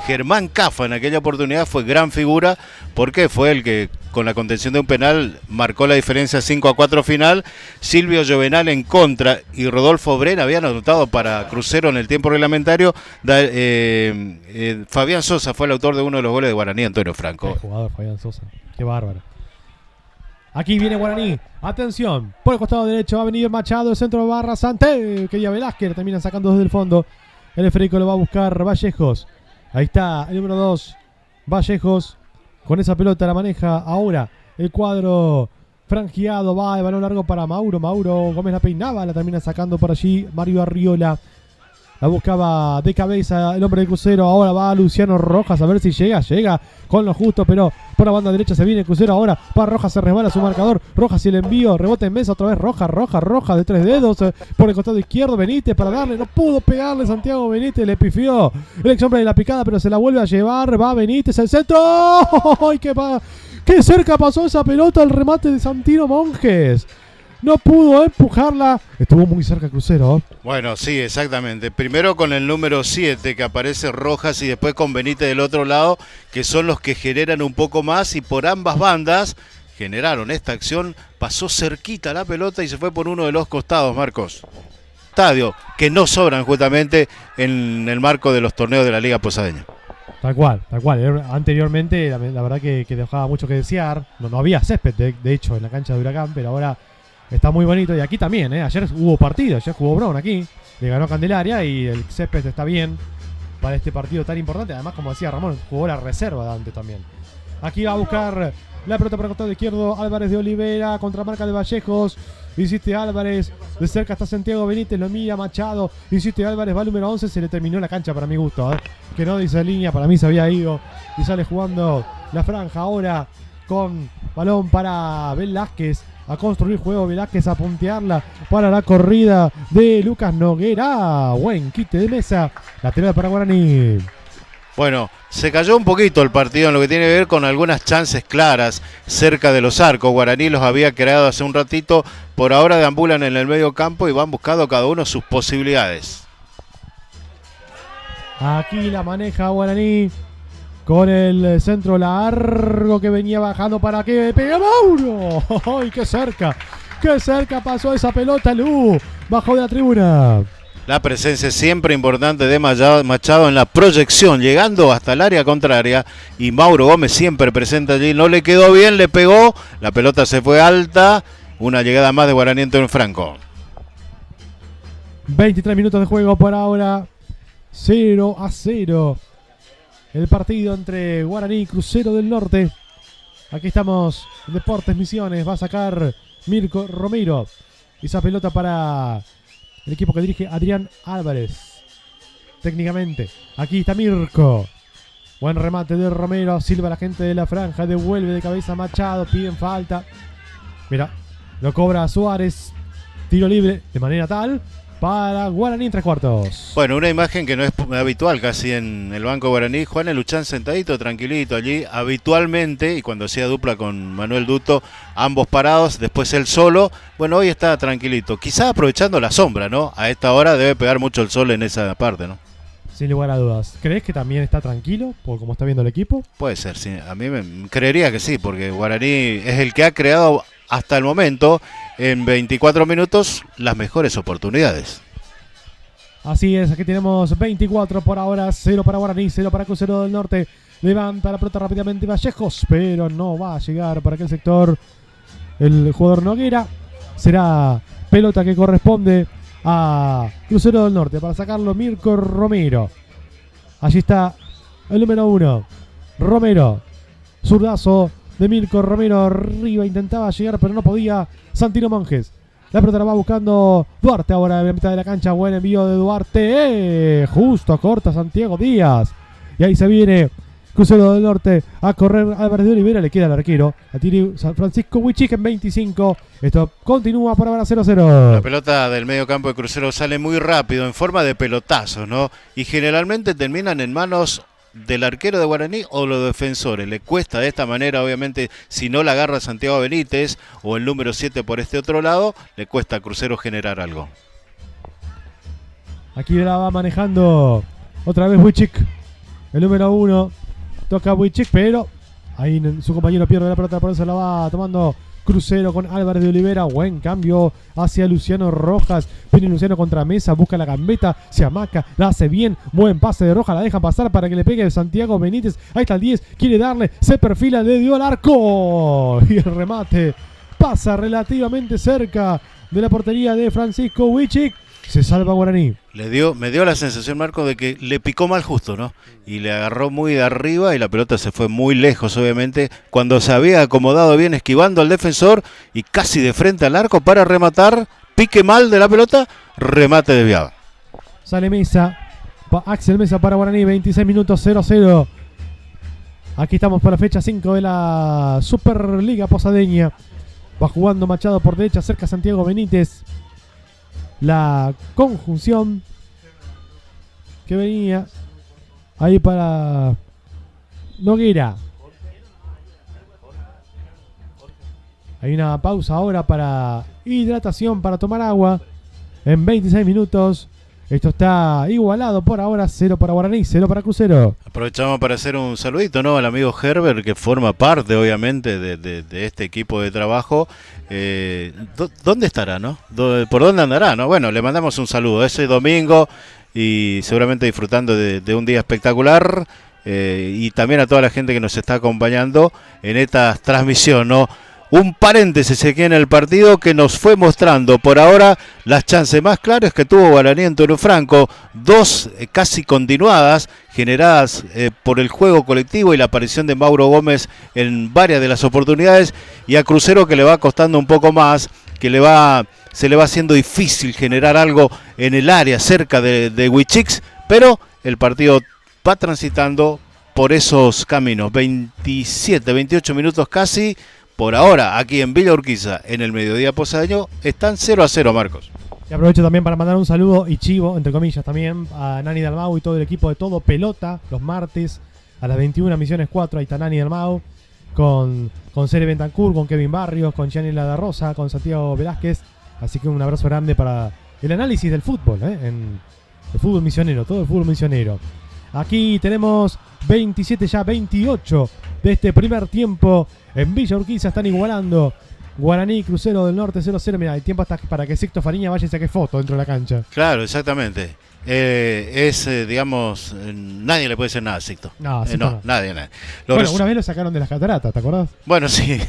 Germán Cafa en aquella oportunidad fue gran figura porque fue el que con la contención de un penal marcó la diferencia 5-4 final. Silvio Llovenal en contra y Rodolfo Bren habían anotado para Crucero en el tiempo reglamentario. Fabián Sosa fue el autor de uno de los goles de Guaraní, Antonio Franco. Qué jugador Fabián Sosa, qué bárbaro. Aquí viene Guaraní, atención, por el costado derecho va a venir Machado, el centro barra Santé, quería Velázquez, termina sacando desde el fondo. El esférico lo va a buscar Vallejos. Ahí está el número 2, Vallejos, con esa pelota la maneja ahora el cuadro franjeado, va el balón largo para Mauro Gómez la peinaba, la termina sacando por allí Mario Arriola, la buscaba de cabeza el hombre del Crucero, ahora va Luciano Rojas a ver si llega con lo justo, pero por la banda derecha se viene el Crucero, ahora para Rojas, se resbala su marcador, Rojas y el envío, rebote en mesa otra vez, Rojas de 3 dedos, por el costado izquierdo, Benítez para darle, no pudo pegarle Santiago Benítez, le pifió el ex hombre de la picada, pero se la vuelve a llevar, va Benítez, el centro, ¡ay, qué cerca pasó esa pelota al remate de Santino Monjes! No pudo empujarla. Estuvo muy cerca Crucero. Bueno, sí, exactamente. Primero con el número 7 que aparece Rojas y después con Benítez del otro lado, que son los que generan un poco más y por ambas bandas generaron esta acción. Pasó cerquita la pelota y se fue por uno de los costados, Marcos. Estadio que no sobran justamente en el marco de los torneos de la Liga Posadeña. Tal cual. Anteriormente, la verdad que dejaba mucho que desear. No había césped, de hecho, en la cancha de Huracán, pero ahora está muy bonito. Y aquí también, ayer hubo partido, ayer jugó Brown aquí. Le ganó a Candelaria y el césped está bien para este partido tan importante. Además, como decía Ramón, jugó la reserva de antes también. Aquí va a buscar la pelota por el costado izquierdo. Álvarez de Olivera, contramarca de Vallejos. Insiste Álvarez, de cerca está Santiago Benítez, lo mira Machado. Insiste Álvarez, va al número 11, se le terminó la cancha para mi gusto. Que no dice línea, para mí se había ido. Y sale jugando la franja ahora con balón para Velázquez. A construir juego Velázquez, a puntearla para la corrida de Lucas Noguera. Buen quite de mesa. Lateral para Guaraní. Bueno, se cayó un poquito el partido en lo que tiene que ver con algunas chances claras cerca de los arcos. Guaraní los había creado hace un ratito. Por ahora deambulan en el medio campo y van buscando cada uno sus posibilidades. Aquí la maneja Guaraní. Con el centro largo que venía bajando para que pegue Mauro. ¡Ay, qué cerca! ¡Qué cerca pasó esa pelota, Lu! Bajó de la tribuna. La presencia siempre importante de Machado en la proyección, llegando hasta el área contraria. Y Mauro Gómez siempre presente allí. No le quedó bien, le pegó. La pelota se fue alta. Una llegada más de Guaraní en Franco. 23 minutos de juego por ahora. 0-0. El partido entre Guaraní y Crucero del Norte. Aquí estamos, Deportes Misiones. Va a sacar Mirko Romero. Esa pelota para el equipo que dirige Adrián Álvarez. Técnicamente. Aquí está Mirko. Buen remate de Romero. Silva la gente de la franja. Devuelve de cabeza Machado. Piden falta. Mira, lo cobra Suárez. Tiro libre de manera tal para Guaraní en 3/4. Bueno, una imagen que no es habitual casi en el banco Guaraní. Juan Luchán sentadito, tranquilito allí. Habitualmente, y cuando hacía dupla con Manuel Duto, ambos parados, después él solo. Bueno, hoy está tranquilito. Quizá aprovechando la sombra, ¿no? A esta hora debe pegar mucho el sol en esa parte, ¿no? Sin lugar a dudas. ¿Crees que también está tranquilo por cómo está viendo el equipo? Puede ser, sí. A mí me creería que sí, porque Guaraní es el que ha creado hasta el momento, en 24 minutos, las mejores oportunidades. Así es, aquí tenemos 24 por ahora, 0 para Guaraní, 0 para Crucero del Norte. Levanta la pelota rápidamente Vallejos, pero no va a llegar para aquel sector el jugador Noguera. Será pelota que corresponde a Crucero del Norte para sacarlo Mirko Romero. Allí está el número 1, Romero. Zurdazo de Mirko Romero arriba, intentaba llegar pero no podía Santino Monjes. La pelota la va buscando Duarte ahora en la mitad de la cancha. Buen envío de Duarte. Justo corta Santiago Díaz. Y ahí se viene Crucero del Norte a correr Álvarez de Olivera. Le queda el arquero. La tiene Francisco Huichic en 25. Esto continúa por ahora 0-0. La pelota del medio campo de Crucero sale muy rápido en forma de pelotazos, ¿no? Y generalmente terminan en manos del arquero de Guaraní o los defensores. Le cuesta de esta manera, obviamente, si no la agarra Santiago Benítez o el número 7 por este otro lado, le cuesta a Crucero generar algo. Aquí la va manejando otra vez Huichic. El número 1 toca a Wichik, pero ahí su compañero pierde la pelota, por eso la va tomando Crucero con Álvarez de Olivera. Buen cambio hacia Luciano Rojas. Viene Luciano contra Mesa, busca la gambeta, se amaca, la hace bien. Buen pase de Rojas, la dejan pasar para que le pegue Santiago Benítez. Ahí está el 10, quiere darle, se perfila, le dio al arco. Y el remate pasa relativamente cerca de la portería de Francisco Wichik. Se salva Guaraní. Me dio la sensación, Marco, de que le picó mal justo, ¿no? Y le agarró muy de arriba y la pelota se fue muy lejos, obviamente, cuando se había acomodado bien esquivando al defensor y casi de frente al arco para rematar. Pique mal de la pelota, remate desviado. Sale Mesa, Axel Mesa para Guaraní, 26 minutos 0-0. Aquí estamos para la fecha 5 de la Superliga Posadeña. Va jugando Machado por derecha, cerca Santiago Benítez. La conjunción que venía ahí para Noguera. Hay una pausa ahora para hidratación, para tomar agua. En 26 minutos. Esto está igualado por ahora. 0 para Guaraní, 0 para Crucero. Aprovechamos para hacer un saludito, ¿no?, al amigo Herbert, que forma parte, obviamente, de este equipo de trabajo. ¿Dónde estará, no? ¿Por dónde andará, no? Bueno, le mandamos un saludo ese domingo y seguramente disfrutando de un día espectacular. Y también a toda la gente que nos está acompañando en esta transmisión, ¿no? Un paréntesis aquí en el partido que nos fue mostrando por ahora las chances más claras que tuvo Guaraní en Toro Franco. Dos casi continuadas, generadas por el juego colectivo y la aparición de Mauro Gómez en varias de las oportunidades. Y a Crucero, que le va costando un poco más, que se le va haciendo difícil generar algo en el área cerca de Wichik. Pero el partido va transitando por esos caminos. 27, 28 minutos casi. Por ahora, aquí en Villa Urquiza, en el mediodía posadeño, están 0-0, Marcos. Y aprovecho también para mandar un saludo y chivo, entre comillas también, a Nani Dalmau y todo el equipo de Todo Pelota, los martes a las 21, Misiones 4, ahí está Nani Dalmau, con Cere Bentancur, con Kevin Barrios, con Gianni La Rosa, con Santiago Velázquez. Así que un abrazo grande para el análisis del fútbol, en el fútbol misionero, todo el fútbol misionero. Aquí tenemos 27, ya 28 de este primer tiempo. En Villa Urquiza están igualando Guaraní, Crucero del Norte 0-0. Mira, el tiempo hasta para que Sixto Fariña vaya y saque foto dentro de la cancha. Claro, exactamente. Digamos, nadie le puede decir nada a Sixto. No, nadie. Bueno, una vez lo sacaron de las cataratas, ¿te acordás? Bueno, sí.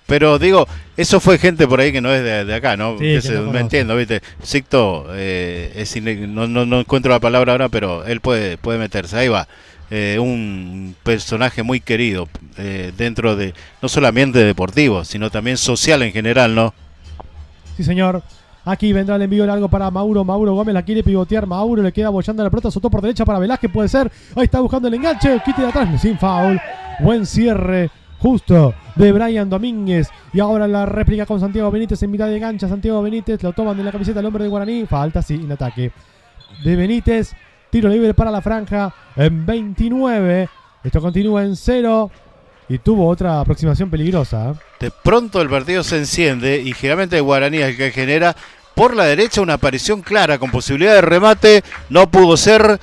Pero digo, eso fue gente por ahí que no es de acá, ¿no? Sí, Me entiendo, ¿viste? Sixto, no encuentro la palabra ahora, pero él puede meterse. Ahí va. Un personaje muy querido dentro de no solamente deportivo, sino también social en general, ¿no? Sí, señor. Aquí vendrá el envío largo para Mauro. Mauro Gómez la quiere pivotear. Mauro le queda bollando la pelota. Soltó por derecha para Velázquez, puede ser. Ahí está buscando el enganche. Quite de atrás, sin foul. Buen cierre justo de Brian Domínguez. Y ahora la réplica con Santiago Benítez en mitad de cancha. Santiago Benítez lo toman de la camiseta el hombre de Guaraní. Falta, sí, en ataque de Benítez. Tiro libre para la franja en 29. Esto continúa en 0. Y tuvo otra aproximación peligrosa. De pronto el partido se enciende y generalmente Guaraní es el que genera por la derecha una aparición clara con posibilidad de remate. No pudo ser.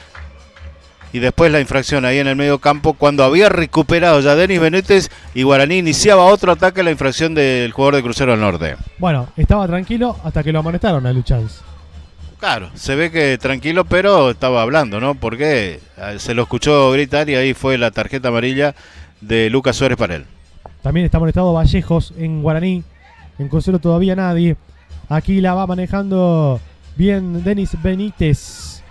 Y después la infracción ahí en el medio campo cuando había recuperado ya Denis Benítez y Guaraní iniciaba otro ataque, la infracción del jugador de Crucero del Norte. Bueno, estaba tranquilo hasta que lo amonestaron a Luchans. Claro, se ve que tranquilo, pero estaba hablando, ¿no? Porque se lo escuchó gritar y ahí fue la tarjeta amarilla de Lucas Suárez para él. También está amonestado Vallejos en Guaraní. En Crucero todavía nadie. Aquí la va manejando bien Denis Benítez.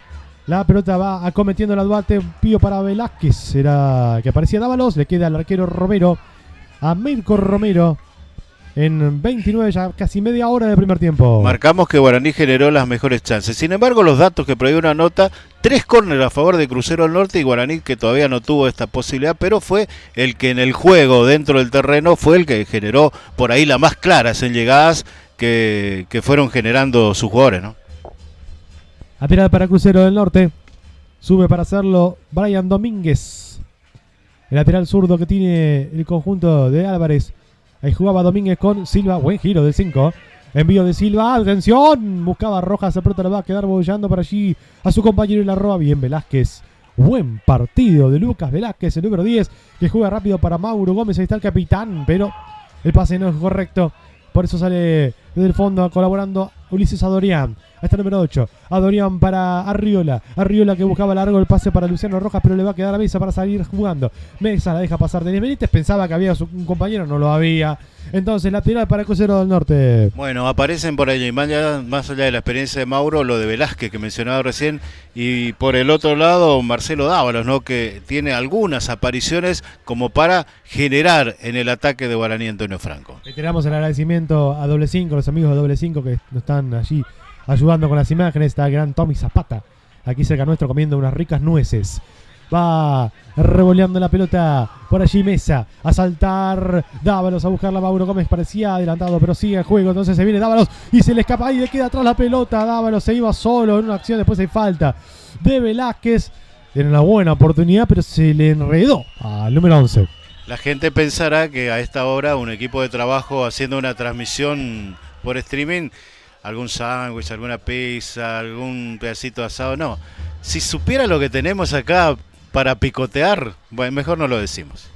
La pelota va acometiendo el Duarte. Pío para Velázquez. Era que aparecía Dávalos. Le queda al arquero Romero. A Mirko Romero. En 29, ya casi media hora del primer tiempo. Marcamos que Guaraní generó las mejores chances. Sin embargo, los datos que prohíbe una nota, 3 córneres a favor de Crucero del Norte y Guaraní, que todavía no tuvo esta posibilidad, pero fue el que en el juego, dentro del terreno, fue el que generó por ahí las más claras en llegadas que fueron generando sus jugadores, ¿no? Lateral para Crucero del Norte. Sube para hacerlo Brian Domínguez. El lateral zurdo que tiene el conjunto de Álvarez. Ahí jugaba Domínguez con Silva. Buen giro del 5. Envío de Silva. ¡Atención! Buscaba Rojas. La pelota le va a quedar bollando para allí a su compañero y la roba bien Velázquez. Buen partido de Lucas Velázquez, el número 10, que juega rápido para Mauro Gómez. Ahí está el capitán, pero el pase no es correcto. Por eso sale desde el fondo colaborando Ulises Adorián. Ahí está el número 8. Adorián para Arriola. Arriola que buscaba largo el pase para Luciano Rojas, pero le va a quedar a Mesa para salir jugando. Mesa la deja pasar Denis Benítez. Pensaba que había un compañero, no lo había. Entonces lateral para Crucero del Norte. Bueno, aparecen por ahí, más allá de la experiencia de Mauro, lo de Velázquez que mencionaba recién, y por el otro lado Marcelo Dávalos, ¿no? Que tiene algunas apariciones como para generar en el ataque de Guaraní Antonio Franco. Le tiramos el agradecimiento a Doble 5, los amigos de Doble 5 que nos están allí ayudando con las imágenes. Está el gran Tommy Zapata, aquí cerca nuestro, comiendo unas ricas nueces. Va revoleando la pelota por allí Mesa, a saltar Dávalos, a buscarla. Mauro Gómez parecía adelantado, pero sigue el juego. Entonces se viene Dávalos y se le escapa y le queda atrás la pelota. Dávalos se iba solo en una acción, después hay falta de Velázquez. Era una buena oportunidad, pero se le enredó al número 11. La gente pensará que a esta hora un equipo de trabajo haciendo una transmisión por streaming, algún sándwich, alguna pizza, algún pedacito de asado, no. Si supiera lo que tenemos acá para picotear, bueno, mejor no lo decimos.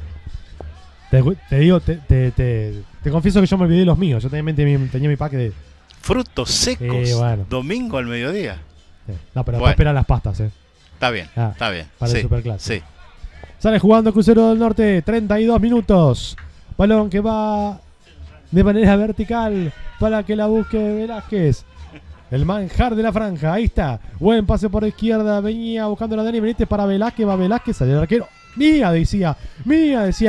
Te digo, te confieso que yo me olvidé de los míos. Yo también tenía mi pack de frutos secos, bueno. Domingo al mediodía. No, pero bueno. esperan las pastas, Está bien, está bien. Para sí, el Superclásico. Sí. Sale jugando Crucero del Norte, 32 minutos. Balón que va de manera vertical para que la busque Velázquez. El manjar de la franja, ahí está. Buen pase por izquierda, venía buscando la Dani Benítez para Velázquez, va Velázquez, salió el arquero. Mía decía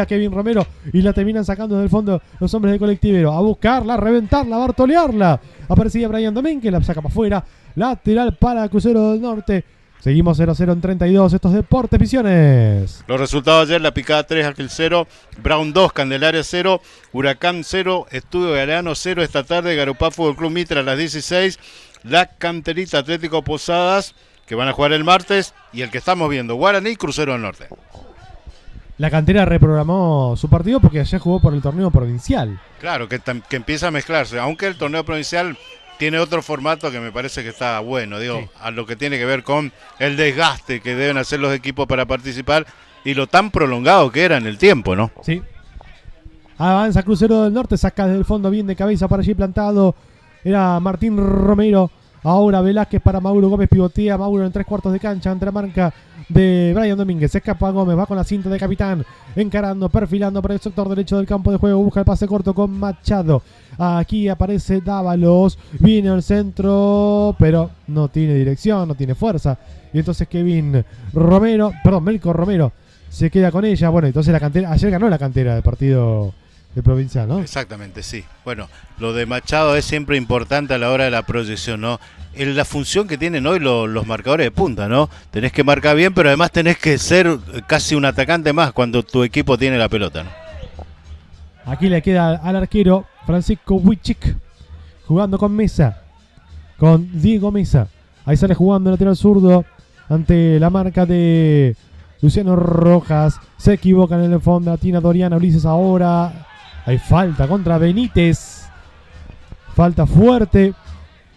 Kevin Romero, y la terminan sacando del fondo los hombres del colectivero. A buscarla, a reventarla, a bartolearla. Aparecía Brian Domínguez, la saca para afuera. Lateral para Crucero del Norte. Seguimos 0-0 en 32, estos Deportes Misiones. Los resultados ayer: La Picada 3, Ángel 0, Brown 2, Candelaria 0, Huracán 0, Estudio Galeano 0. Esta tarde Garupá Fútbol Club Mitra a las 16, La Canterita Atlético Posadas, que van a jugar el martes, y el que estamos viendo, Guaraní Crucero del Norte. La Cantera reprogramó su partido porque ayer jugó por el torneo provincial. Claro, que empieza a mezclarse, aunque el torneo provincial tiene otro formato que me parece que está bueno, digo, sí, a lo que tiene que ver con el desgaste que deben hacer los equipos para participar y lo tan prolongado que era en el tiempo, ¿no? Sí. Avanza Crucero del Norte, saca desde el fondo bien de cabeza para allí plantado. Era Martín Romero. Ahora Velázquez para Mauro Gómez, pivotea Mauro en 3/4 de cancha ante la marca de Brian Domínguez. Se escapa Gómez, va con la cinta de capitán, encarando, perfilando para el sector derecho del campo de juego. Busca el pase corto con Machado. Aquí aparece Dávalos, viene al centro, pero no tiene dirección, no tiene fuerza. Y entonces Melco Romero se queda con ella. Bueno, entonces la Cantera, ayer ganó la Cantera del partido de provincial, ¿no? Exactamente, sí. Bueno, lo de Machado es siempre importante a la hora de la proyección, ¿no? En la función que tienen hoy los marcadores de punta, ¿no? Tenés que marcar bien, pero además tenés que ser casi un atacante más cuando tu equipo tiene la pelota, ¿no? Aquí le queda al arquero Francisco Wichik jugando con Mesa, con Diego Mesa. Ahí sale jugando el lateral zurdo ante la marca de Luciano Rojas. Se equivocan en el fondo, atina Doriana Ulises ahora. Hay falta contra Benítez. Falta fuerte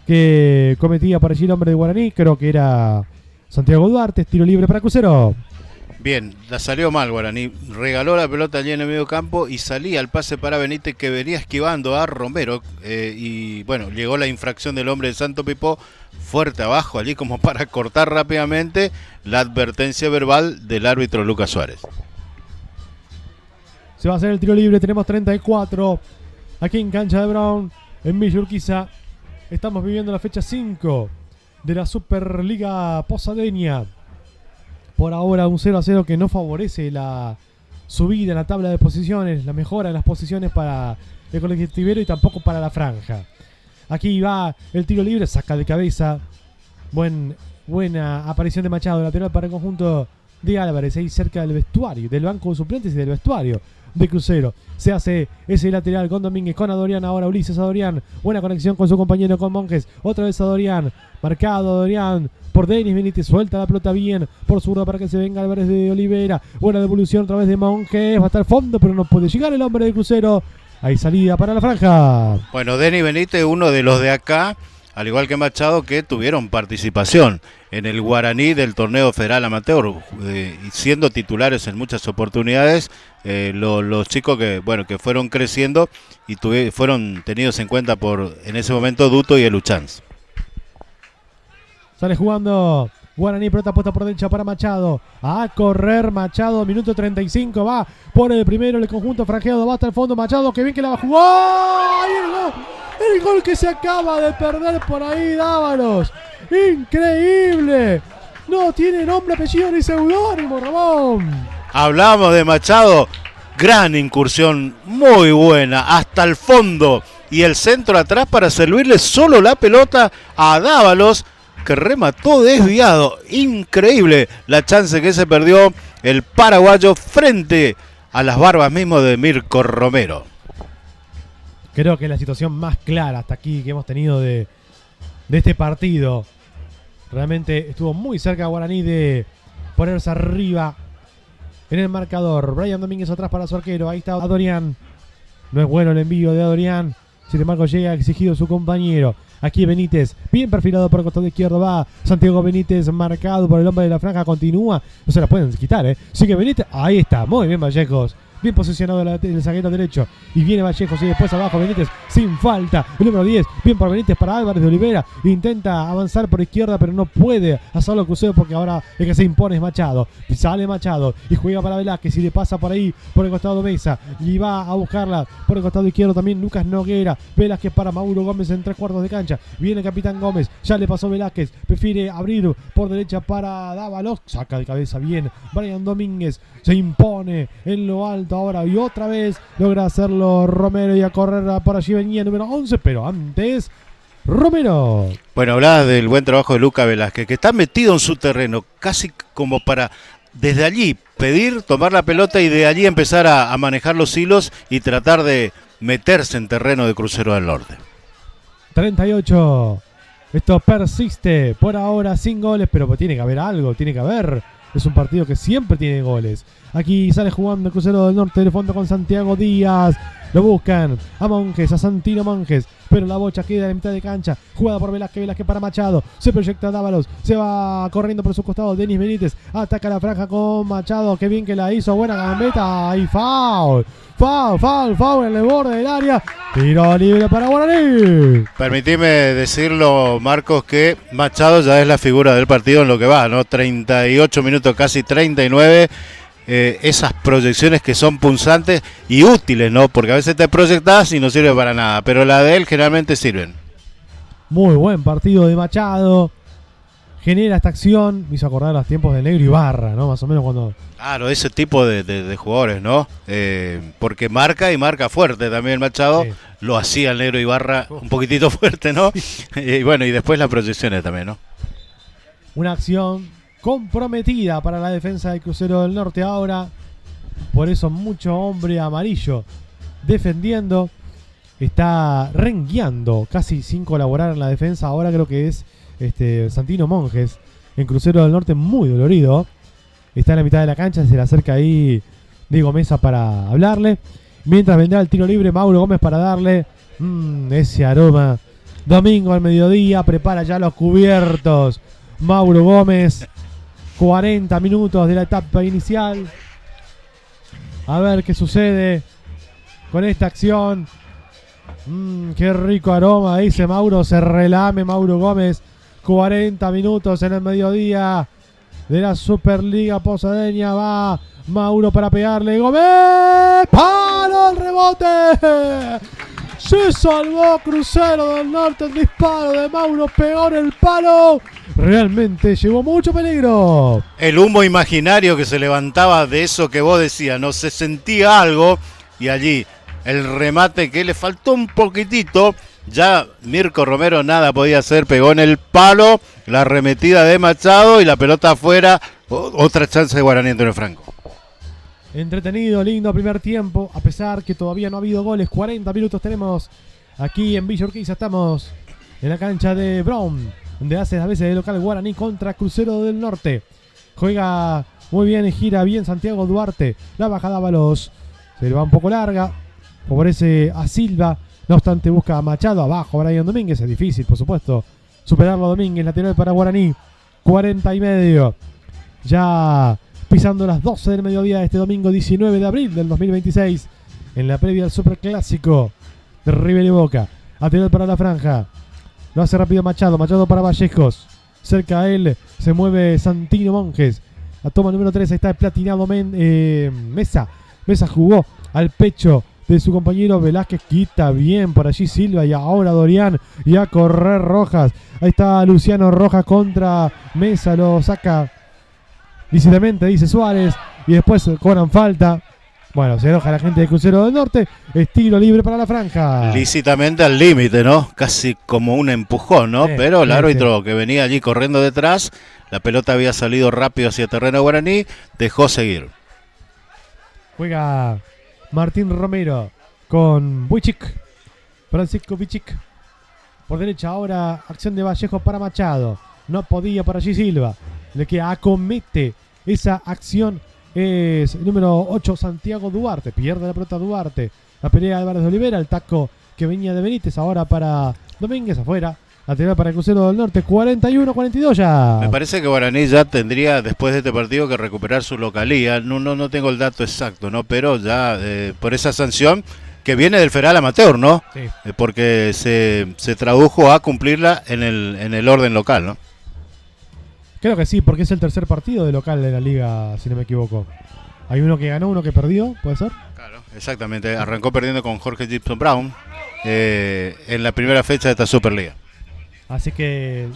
que cometía para allí el hombre de Guaraní. Creo que era Santiago Duarte. Tiro libre para Crucero. Bien, la salió mal Guaraní. Regaló la pelota allí en el medio campo y salía el pase para Benítez, que venía esquivando a Romero. Y bueno, llegó la infracción del hombre de Santo Pipó fuerte abajo allí como para cortar rápidamente la advertencia verbal del árbitro Lucas Suárez. Se va a hacer el tiro libre, tenemos 34 aquí en cancha de Brown, en Villa Urquiza. Estamos viviendo la fecha 5 de la Superliga Posadeña. Por ahora un 0-0 que no favorece la subida en la tabla de posiciones, la mejora en las posiciones para el colectivero y tampoco para la franja. Aquí va el tiro libre, saca de cabeza. Buena aparición de Machado, lateral para el conjunto de Álvarez, ahí cerca del vestuario, del banco de suplentes y del vestuario de Crucero. Se hace ese lateral con Domínguez, con Adorián, ahora Ulises Adorián. Buena conexión con su compañero, con Monjes. Otra vez Adorián, marcado Adorián por Denis Benítez, suelta la pelota bien por zurda para que se venga Álvarez de Olivera. Buena devolución otra vez de Monjes, va hasta el fondo, pero no puede llegar el hombre de Crucero. Hay salida para la franja. Bueno, Denis Benítez, uno de los de acá, al igual que Machado, que tuvieron participación en el Guaraní del torneo federal amateur, y siendo titulares en muchas oportunidades, los chicos que fueron creciendo y fueron tenidos en cuenta por, en ese momento, Duto y el Uchans. Sale jugando Guaraní, pelota puesta por derecha para Machado. A correr Machado, minuto 35. Va por el primero, el conjunto franjeado. Va hasta el fondo Machado, que bien que la va a jugar. El gol que se acaba de perder por ahí, Dávalos. Increíble. No tiene nombre, apellido ni seudónimo, Ramón. Hablamos de Machado. Gran incursión, muy buena, hasta el fondo. Y el centro atrás para servirle solo la pelota a Dávalos, que remató desviado. Increíble la chance que se perdió el paraguayo frente a las barbas mismo de Mirko Romero. Creo que es la situación más clara hasta aquí que hemos tenido de este partido. Realmente estuvo muy cerca Guaraní de ponerse arriba en el marcador. Brian Domínguez atrás para su arquero. Ahí está Adorián. No es bueno el envío de Adorián. Sin embargo llega exigido su compañero. Aquí Benítez, bien perfilado por el costado izquierdo, va Santiago Benítez, marcado por el hombre de la franja, continúa, no se la pueden quitar, sigue Benítez, ahí está, muy bien Vallejos, bien posicionado el zaguero derecho, y viene Vallejos y después abajo Benítez, sin falta, el número 10, bien por Benítez para Álvarez de Olivera, intenta avanzar por izquierda pero no puede hacerlo Crucero porque ahora el que se impone es Machado, sale Machado y juega para Velázquez y le pasa por ahí, por el costado Mesa, y va a buscarla por el costado izquierdo también Lucas Noguera, Velázquez para Mauro Gómez en 3/4 de cancha, viene el capitán Gómez, ya le pasó Velázquez, prefiere abrir por derecha para Dávalos, saca de cabeza bien Brian Domínguez, se impone en lo alto ahora y otra vez logra hacerlo Romero y a correr por allí venía el número 11, pero antes Romero. Bueno, hablabas del buen trabajo de Lucas Velázquez, que está metido en su terreno, casi como para desde allí pedir, tomar la pelota y de allí empezar a manejar los hilos y tratar de meterse en terreno de Crucero del Norte. 38. Esto persiste por ahora sin goles, pero tiene que haber algo, tiene que haber. Es un partido que siempre tiene goles. Aquí sale jugando el Crucero del Norte del fondo con Santiago Díaz. Lo buscan a Monjes, a Santino Monjes, pero la bocha queda en mitad de cancha. Jugada por Velázquez, Velázquez para Machado. Se proyecta Dávalos, se va corriendo por su costado Denis Benítez. Ataca la franja con Machado, qué bien que la hizo, buena gambeta. Y foul en el borde del área. Tiro libre para Guaraní. Permitime decirlo, Marcos, que Machado ya es la figura del partido en lo que va, ¿no? 38 minutos, casi 39. Esas proyecciones que son punzantes y útiles, ¿no? Porque a veces te proyectás y no sirve para nada, pero la de él generalmente sirven. Muy buen partido de Machado. Genera esta acción. Me hizo acordar los tiempos de Negro Ibarra, ¿no? Más o menos cuando... Claro, ese tipo de jugadores, ¿no? Porque marca y marca fuerte también Machado. Sí. Lo hacía el Negro Ibarra un poquitito fuerte, ¿no? Sí. Y bueno, y después las proyecciones también, ¿no? Una acción comprometida para la defensa del Crucero del Norte ahora. Por eso mucho hombre amarillo defendiendo. Está rengueando casi sin colaborar en la defensa. Ahora creo que es Santino Monjes en Crucero del Norte, muy dolorido. Está en la mitad de la cancha, se le acerca ahí Diego Mesa para hablarle. Mientras vendrá el tiro libre Mauro Gómez para darle ese aroma. Domingo al mediodía, prepara ya los cubiertos Mauro Gómez. 40 minutos de la etapa inicial. A ver qué sucede con esta acción. Qué rico aroma, dice Mauro. Se relame Mauro Gómez. 40 minutos en el mediodía de la Superliga Posadeña. Va Mauro para pegarle. Gómez. ¡Palo! ¡El rebote! Se salvó Crucero del Norte. El disparo de Mauro pegó en el palo. Realmente llevó mucho peligro. El humo imaginario que se levantaba de eso que vos decías, ¿no? Se sentía algo y allí el remate que le faltó un poquitito. Ya Mirko Romero nada podía hacer, pegó en el palo, la arremetida de Machado y la pelota afuera. Otra chance de Guaraní Antonio Franco. Entretenido, lindo primer tiempo, a pesar que todavía no ha habido goles. 40 minutos tenemos aquí en Villa Urquiza. Estamos en la cancha de Brown, donde hace a veces de local Guaraní contra Crucero del Norte. Juega muy bien, gira bien Santiago Duarte. La bajada Dávalos se le va un poco larga. Favorece a Silva No obstante, busca a Machado abajo. Brian Domínguez, es difícil, por supuesto, superarlo a Domínguez. Lateral para Guaraní, 40:30. Ya pisando las 12 del mediodía de este domingo 19 de abril del 2026. En la previa del Superclásico de River y Boca. Lateral para la franja. Lo hace rápido Machado. Machado para Vallejos. Cerca a él se mueve Santino Monjes. La toma número 3. Ahí está el platinado Mesa. Mesa jugó al pecho de su compañero Velázquez. Quita bien por allí Silva. Y ahora Dorian. Y a correr Rojas. Ahí está Luciano Rojas contra Mesa. Lo saca lícitamente, dice Suárez. Y después cobran falta. Bueno, se enoja la gente de Crucero del Norte. Estilo libre para la franja. Lícitamente al límite, ¿no? Casi como un empujón, ¿no? Pero el árbitro que venía allí corriendo detrás, la pelota había salido rápido hacia terreno guaraní, dejó seguir. Juega Martín Romero con Buichik. Francisco Buichik. Por derecha ahora, acción de Vallejo para Machado. No podía por allí Silva. Le que acomete esa acción es el número 8, Santiago Duarte. Pierde la pelota Duarte. La pelea de Álvarez de Olivera. El taco que venía de Benítez. Ahora para Domínguez afuera. Lateral para el Crucero del Norte. 41-42 ya. Me parece que Guaraní ya tendría después de este partido que recuperar su localía. No tengo el dato exacto, ¿no? Pero ya por esa sanción que viene del Federal Amateur, ¿no? Sí. Porque se tradujo a cumplirla en el orden local, ¿no? Creo que sí, porque es el tercer partido de local de la liga, si no me equivoco. Hay uno que ganó, uno que perdió, ¿puede ser? Claro, exactamente. Arrancó perdiendo con Jorge Gibson Brown en la primera fecha de esta Superliga. Así que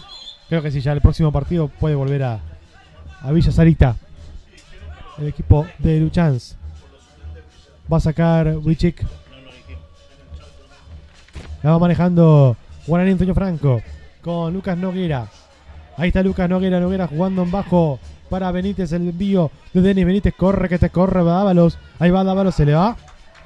creo que sí, ya el próximo partido puede volver a Villa Sarita. El equipo de Luchans va a sacar Wichik. La va manejando Guaraní Antonio Franco con Lucas Noguera. Ahí está Lucas Noguera jugando en bajo para Benítez, el envío de Denis Benítez, corre que te corre Dávalos, ahí va Dávalos, se le va,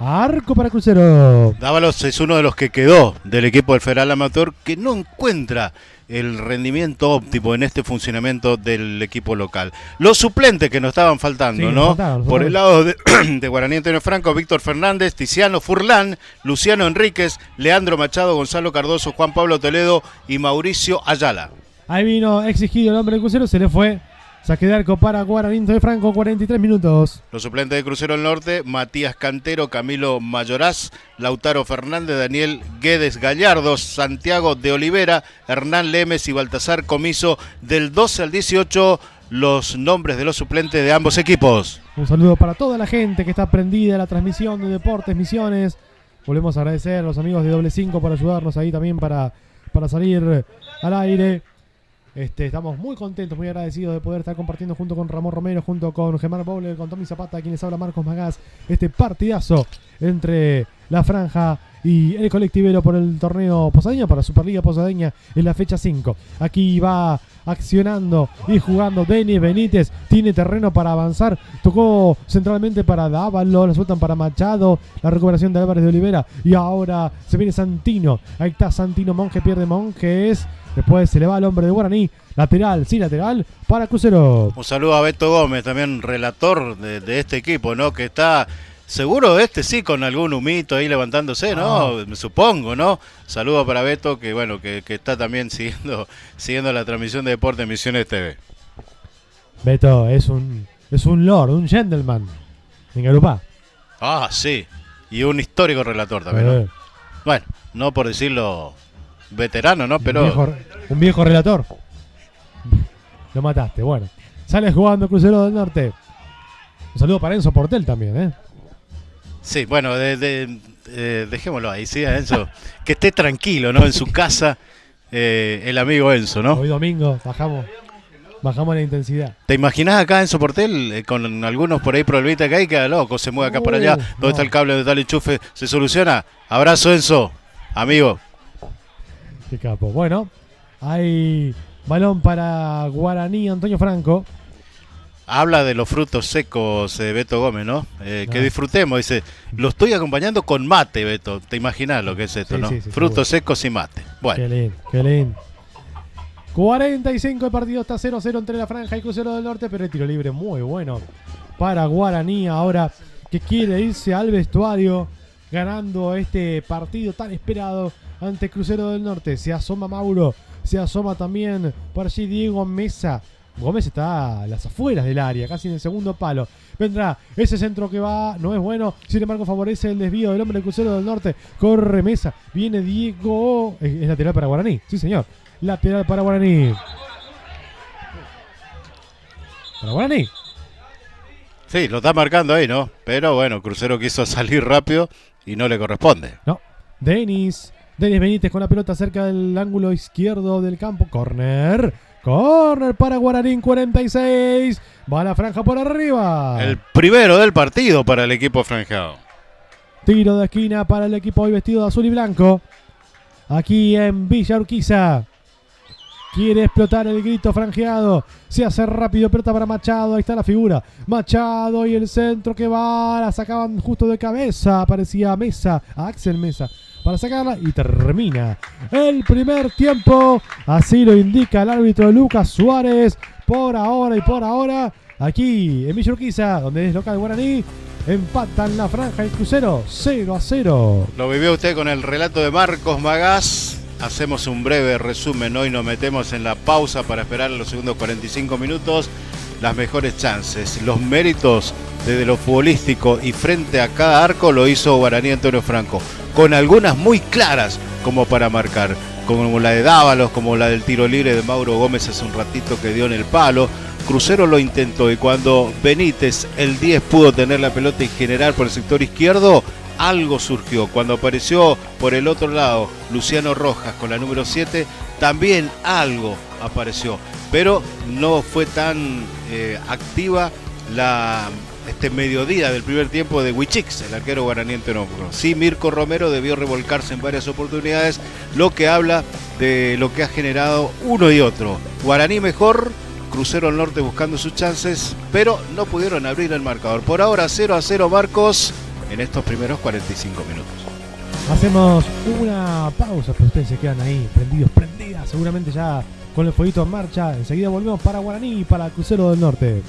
arco para Crucero. Dávalos es uno de los que quedó del equipo del Federal Amateur que no encuentra el rendimiento óptimo en este funcionamiento del equipo local. Los suplentes que nos estaban faltando, Sí, ¿no? faltaron. Por el lado de Guaraní Antonio Franco, Víctor Fernández, Tiziano Furlán, Luciano Enríquez, Leandro Machado, Gonzalo Cardoso, Juan Pablo Toledo y Mauricio Ayala. Ahí vino exigido el hombre del Crucero, se le fue. Saque de arco para Guaraní de Franco, 43 minutos. Los suplentes de Crucero del Norte, Matías Cantero, Camilo Mayoraz, Lautaro Fernández, Daniel Guedes Gallardo, Santiago de Olivera, Hernán Lemes y Baltasar Comiso. Del 12 al 18, los nombres de los suplentes de ambos equipos. Un saludo para toda la gente que está prendida a la transmisión de Deportes Misiones. Volvemos a agradecer a los amigos de Doble 5 por ayudarnos ahí también para salir al aire. Estamos muy contentos, muy agradecidos de poder estar compartiendo junto con Ramón Romero, junto con Gemar Bowler, con Tommy Zapata, quienes habla Marcos Magás, este partidazo entre la franja y el colectivero por el torneo Posadeña, para Superliga Posadeña en la fecha 5. Aquí va accionando y jugando Denis Benítez, tiene terreno para avanzar, tocó centralmente para Dávalos, la sueltan para Machado, la recuperación de Álvarez de Olivera y ahora se viene Santino, ahí está Santino, Monje pierde Monjes, después se le va al hombre de Guaraní, lateral, sí, lateral para Crucero. Un saludo a Beto Gómez, también relator de este equipo, ¿no? Que está seguro sí con algún humito ahí levantándose, ¿no? Me supongo, ¿no? Saludo para Beto, que bueno, que está también siguiendo la transmisión de Deportes Misiones TV. Beto es un lord, un gentleman en Garupá. Ah, sí. Y un histórico relator también, ¿no? Bueno, no por decirlo veterano, ¿no? Pero Un viejo relator. Lo mataste, bueno. Sale jugando Crucero del Norte. Un saludo para Enzo Portel también, ¿eh? sí, bueno, dejémoslo ahí, sí, a Enzo. Que esté tranquilo, ¿no? En su casa, el amigo Enzo, ¿no? Hoy domingo bajamos la intensidad. ¿Te imaginás acá Enzo Portel con algunos por ahí problemita que hay? Queda loco, se mueve acá por allá. ¿Dónde está el cable? ¿Dónde está el enchufe? ¿Se soluciona? Abrazo, Enzo, amigo. Qué capo. Bueno, hay balón para Guaraní Antonio Franco. Habla de los frutos secos, Beto Gómez, ¿no? Que disfrutemos, dice, lo estoy acompañando con mate, Beto. ¿Te imaginás lo que es esto, sí, no? Sí, frutos secos y mate. Bueno. Qué lindo. 45 el partido, está 0-0 entre la franja y Crucero del Norte, pero el tiro libre muy bueno para Guaraní ahora que quiere irse al vestuario. ganando este partido tan esperado ante Crucero del Norte. Se asoma Mauro, se asoma también por allí Diego Mesa. Gómez está a las afueras del área, casi en el segundo palo. Vendrá ese centro que va, no es bueno. Sin embargo, favorece el desvío del hombre del Crucero del Norte. Corre Mesa, viene Diego. Es lateral para Guaraní, sí señor. Lateral para Guaraní. Para Guaraní. Sí, lo está marcando ahí, ¿no? Pero bueno, Crucero quiso salir rápido y no le corresponde. No, Denis Benítez con la pelota cerca del ángulo izquierdo del campo. Corner para Guaraní, 46. Va a la franja por arriba. El primero del partido para el equipo franjado. Tiro de esquina para el equipo hoy vestido de azul y blanco. Aquí en Villa Urquiza. Quiere explotar el grito franjeado. Se hace rápido, pelota para Machado. Ahí está la figura. Machado y el centro que va. La sacaban justo de cabeza. Aparecía Mesa, Axel Mesa, para sacarla y termina el primer tiempo. Así lo indica el árbitro Lucas Suárez. Por ahora, aquí en Villa Urquiza, donde es local Guaraní, empatan la franja y Crucero 0-0. Lo vivió usted con el relato de Marcos Magás. Hacemos un breve resumen. Hoy nos metemos en la pausa para esperar los segundos 45 minutos. Las mejores chances, los méritos desde lo futbolístico y frente a cada arco lo hizo Guaraní Antonio Franco, con algunas muy claras como para marcar, como la de Dávalos, como la del tiro libre de Mauro Gómez hace un ratito que dio en el palo. Crucero lo intentó y cuando Benítez, el 10, pudo tener la pelota y generar por el sector izquierdo, algo surgió. Cuando apareció por el otro lado Luciano Rojas con la número 7, también algo apareció, pero no fue tan activa este mediodía del primer tiempo de Wichix, el arquero guaraniente. No. Sí, Mirko Romero debió revolcarse en varias oportunidades, lo que habla de lo que ha generado uno y otro. Guaraní mejor, Crucero del Norte buscando sus chances, pero no pudieron abrir el marcador. Por ahora 0-0 Marcos en estos primeros 45 minutos. Hacemos una pausa, pero ustedes se quedan ahí prendidas, seguramente ya con el fueguito en marcha. Enseguida volvemos para Guaraní y para Crucero del Norte.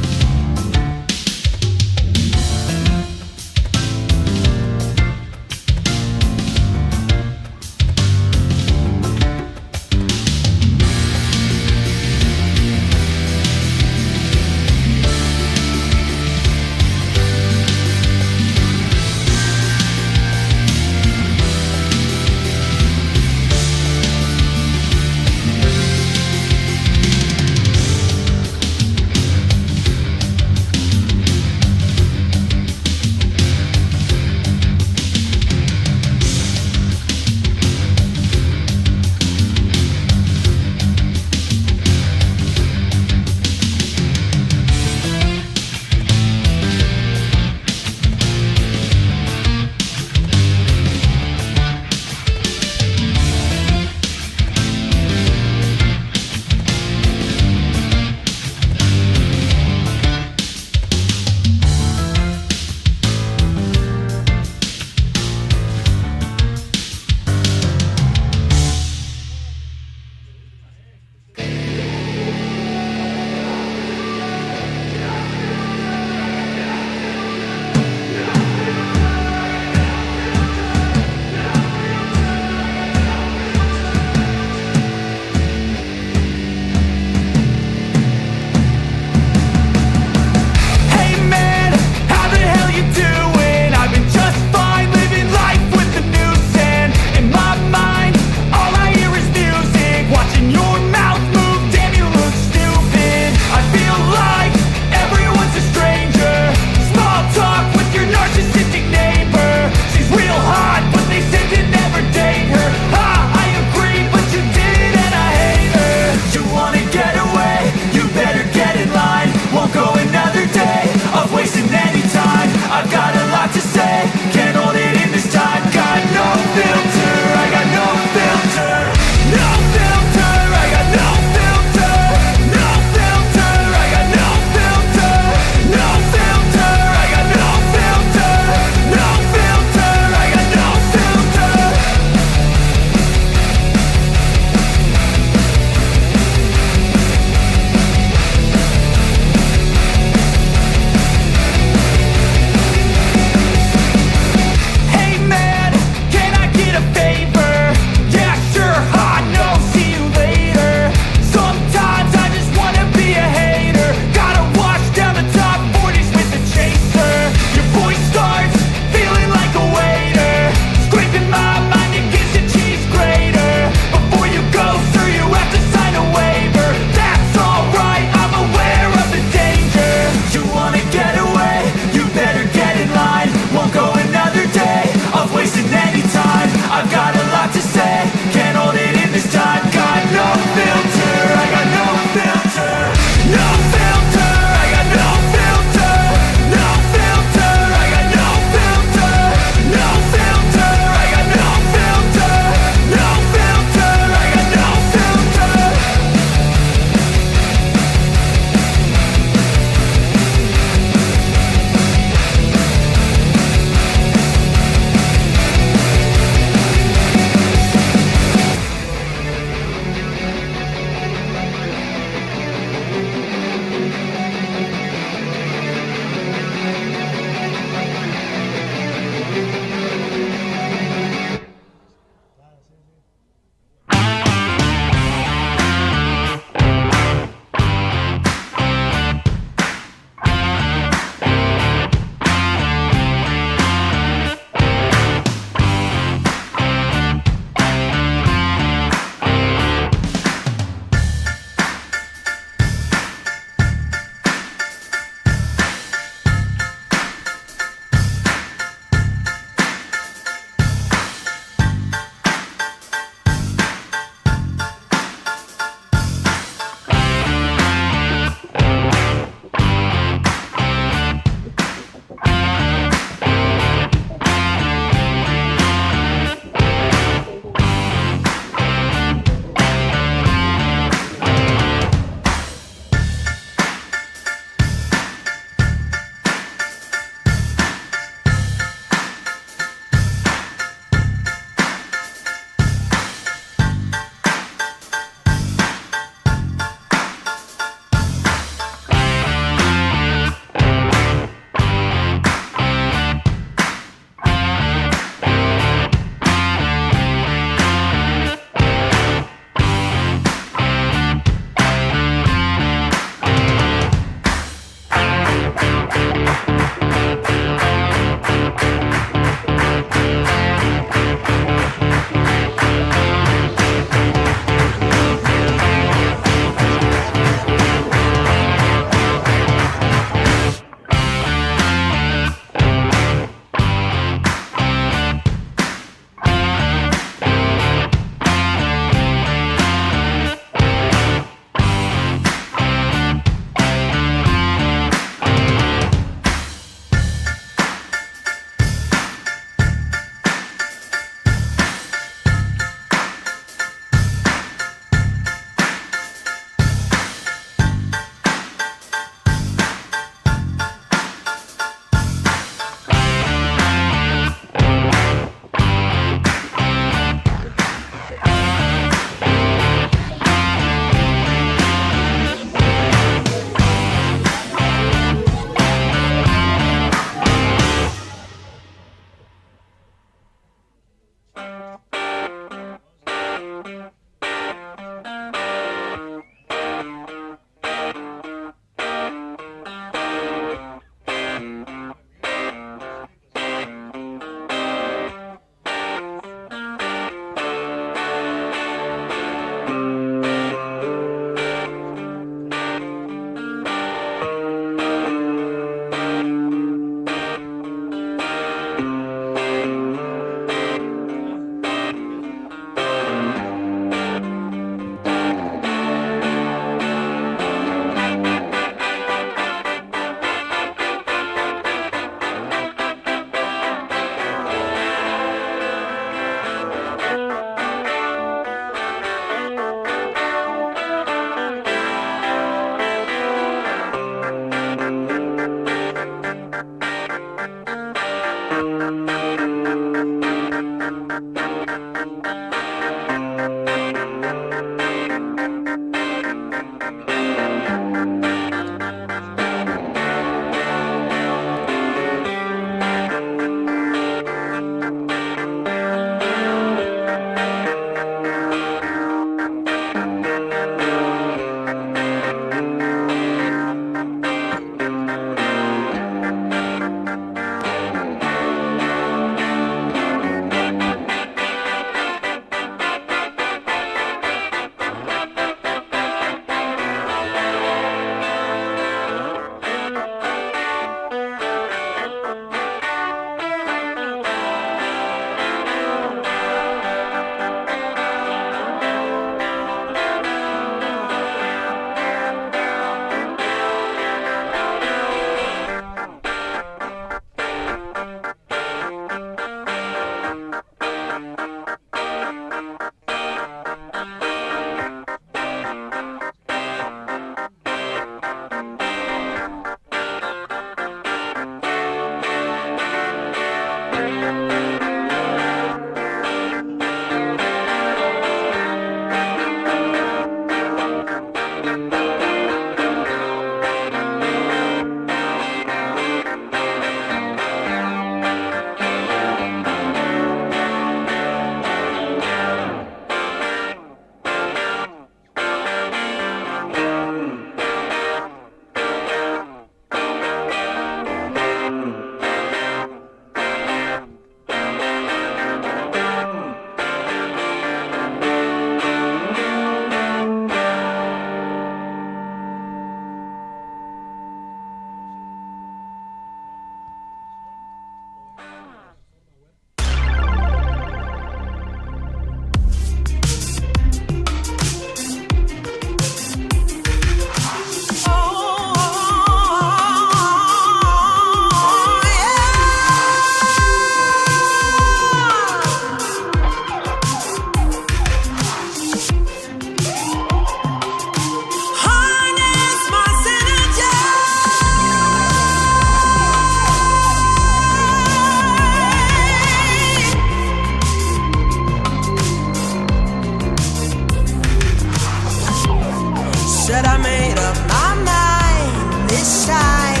Said I made up my mind this time.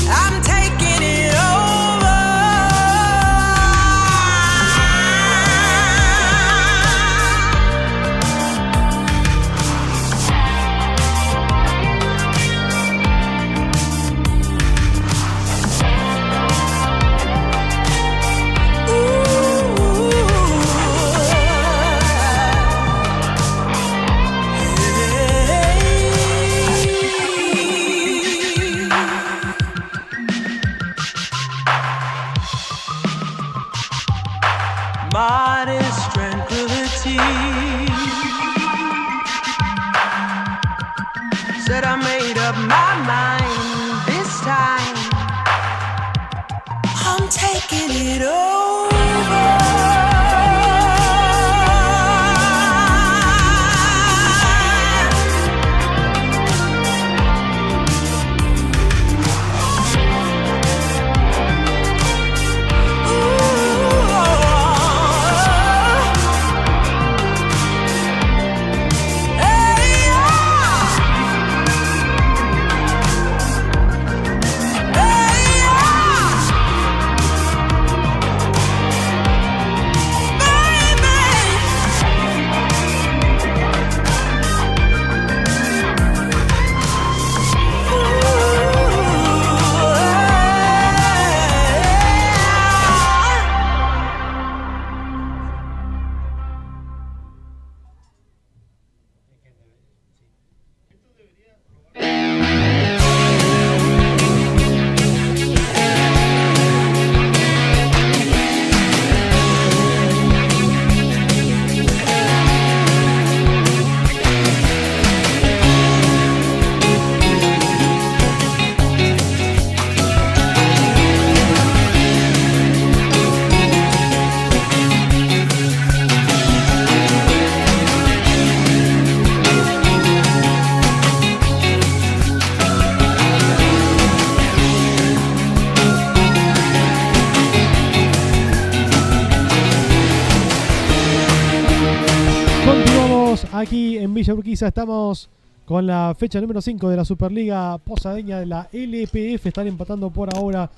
I'm taking it over. Modest tranquility. Said I made up my mind this time. I'm taking it over. Aquí en Villa Urquiza estamos con la fecha número 5 de la Superliga Posadeña de la LPF. Están empatando por ahora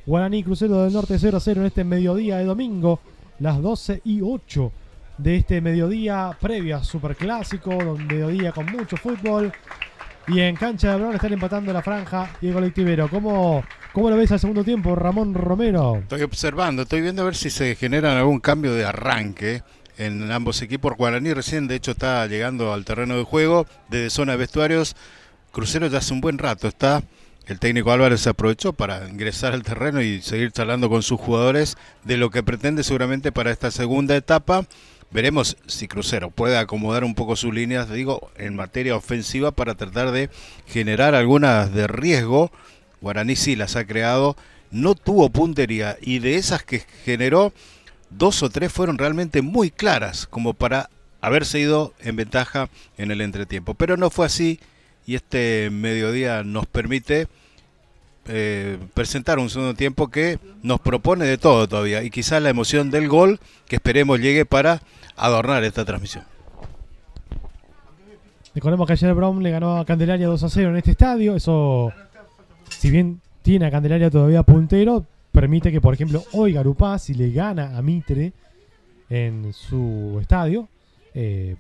Guaraní y Crucero del Norte 0-0 en este mediodía de domingo, las 12:08 de este mediodía, previa Superclásico, un mediodía con mucho fútbol. Y en cancha de Brown están empatando la franja y el colectivero. ¿Cómo lo ves al segundo tiempo, Ramón Romero? Estoy observando, estoy viendo a ver si se generan algún cambio de arranque en ambos equipos. Guaraní recién, de hecho, está llegando al terreno de juego desde zona de vestuarios. Crucero ya hace un buen rato está. El técnico Álvarez se aprovechó para ingresar al terreno y seguir charlando con sus jugadores de lo que pretende seguramente para esta segunda etapa. Veremos si Crucero puede acomodar un poco sus líneas, digo, en materia ofensiva para tratar de generar algunas de riesgo. Guaraní sí las ha creado, no tuvo puntería y de esas que generó, 2 o 3 fueron realmente muy claras como para haberse ido en ventaja en el entretiempo. Pero no fue así y este mediodía nos permite presentar un segundo tiempo que nos propone de todo todavía y quizás la emoción del gol que esperemos llegue para adornar esta transmisión. Recordemos que ayer Brown le ganó a Candelaria 2-0 en este estadio. Eso, si bien tiene a Candelaria todavía puntero, permite que, por ejemplo, hoy Garupá, si le gana a Mitre en su estadio,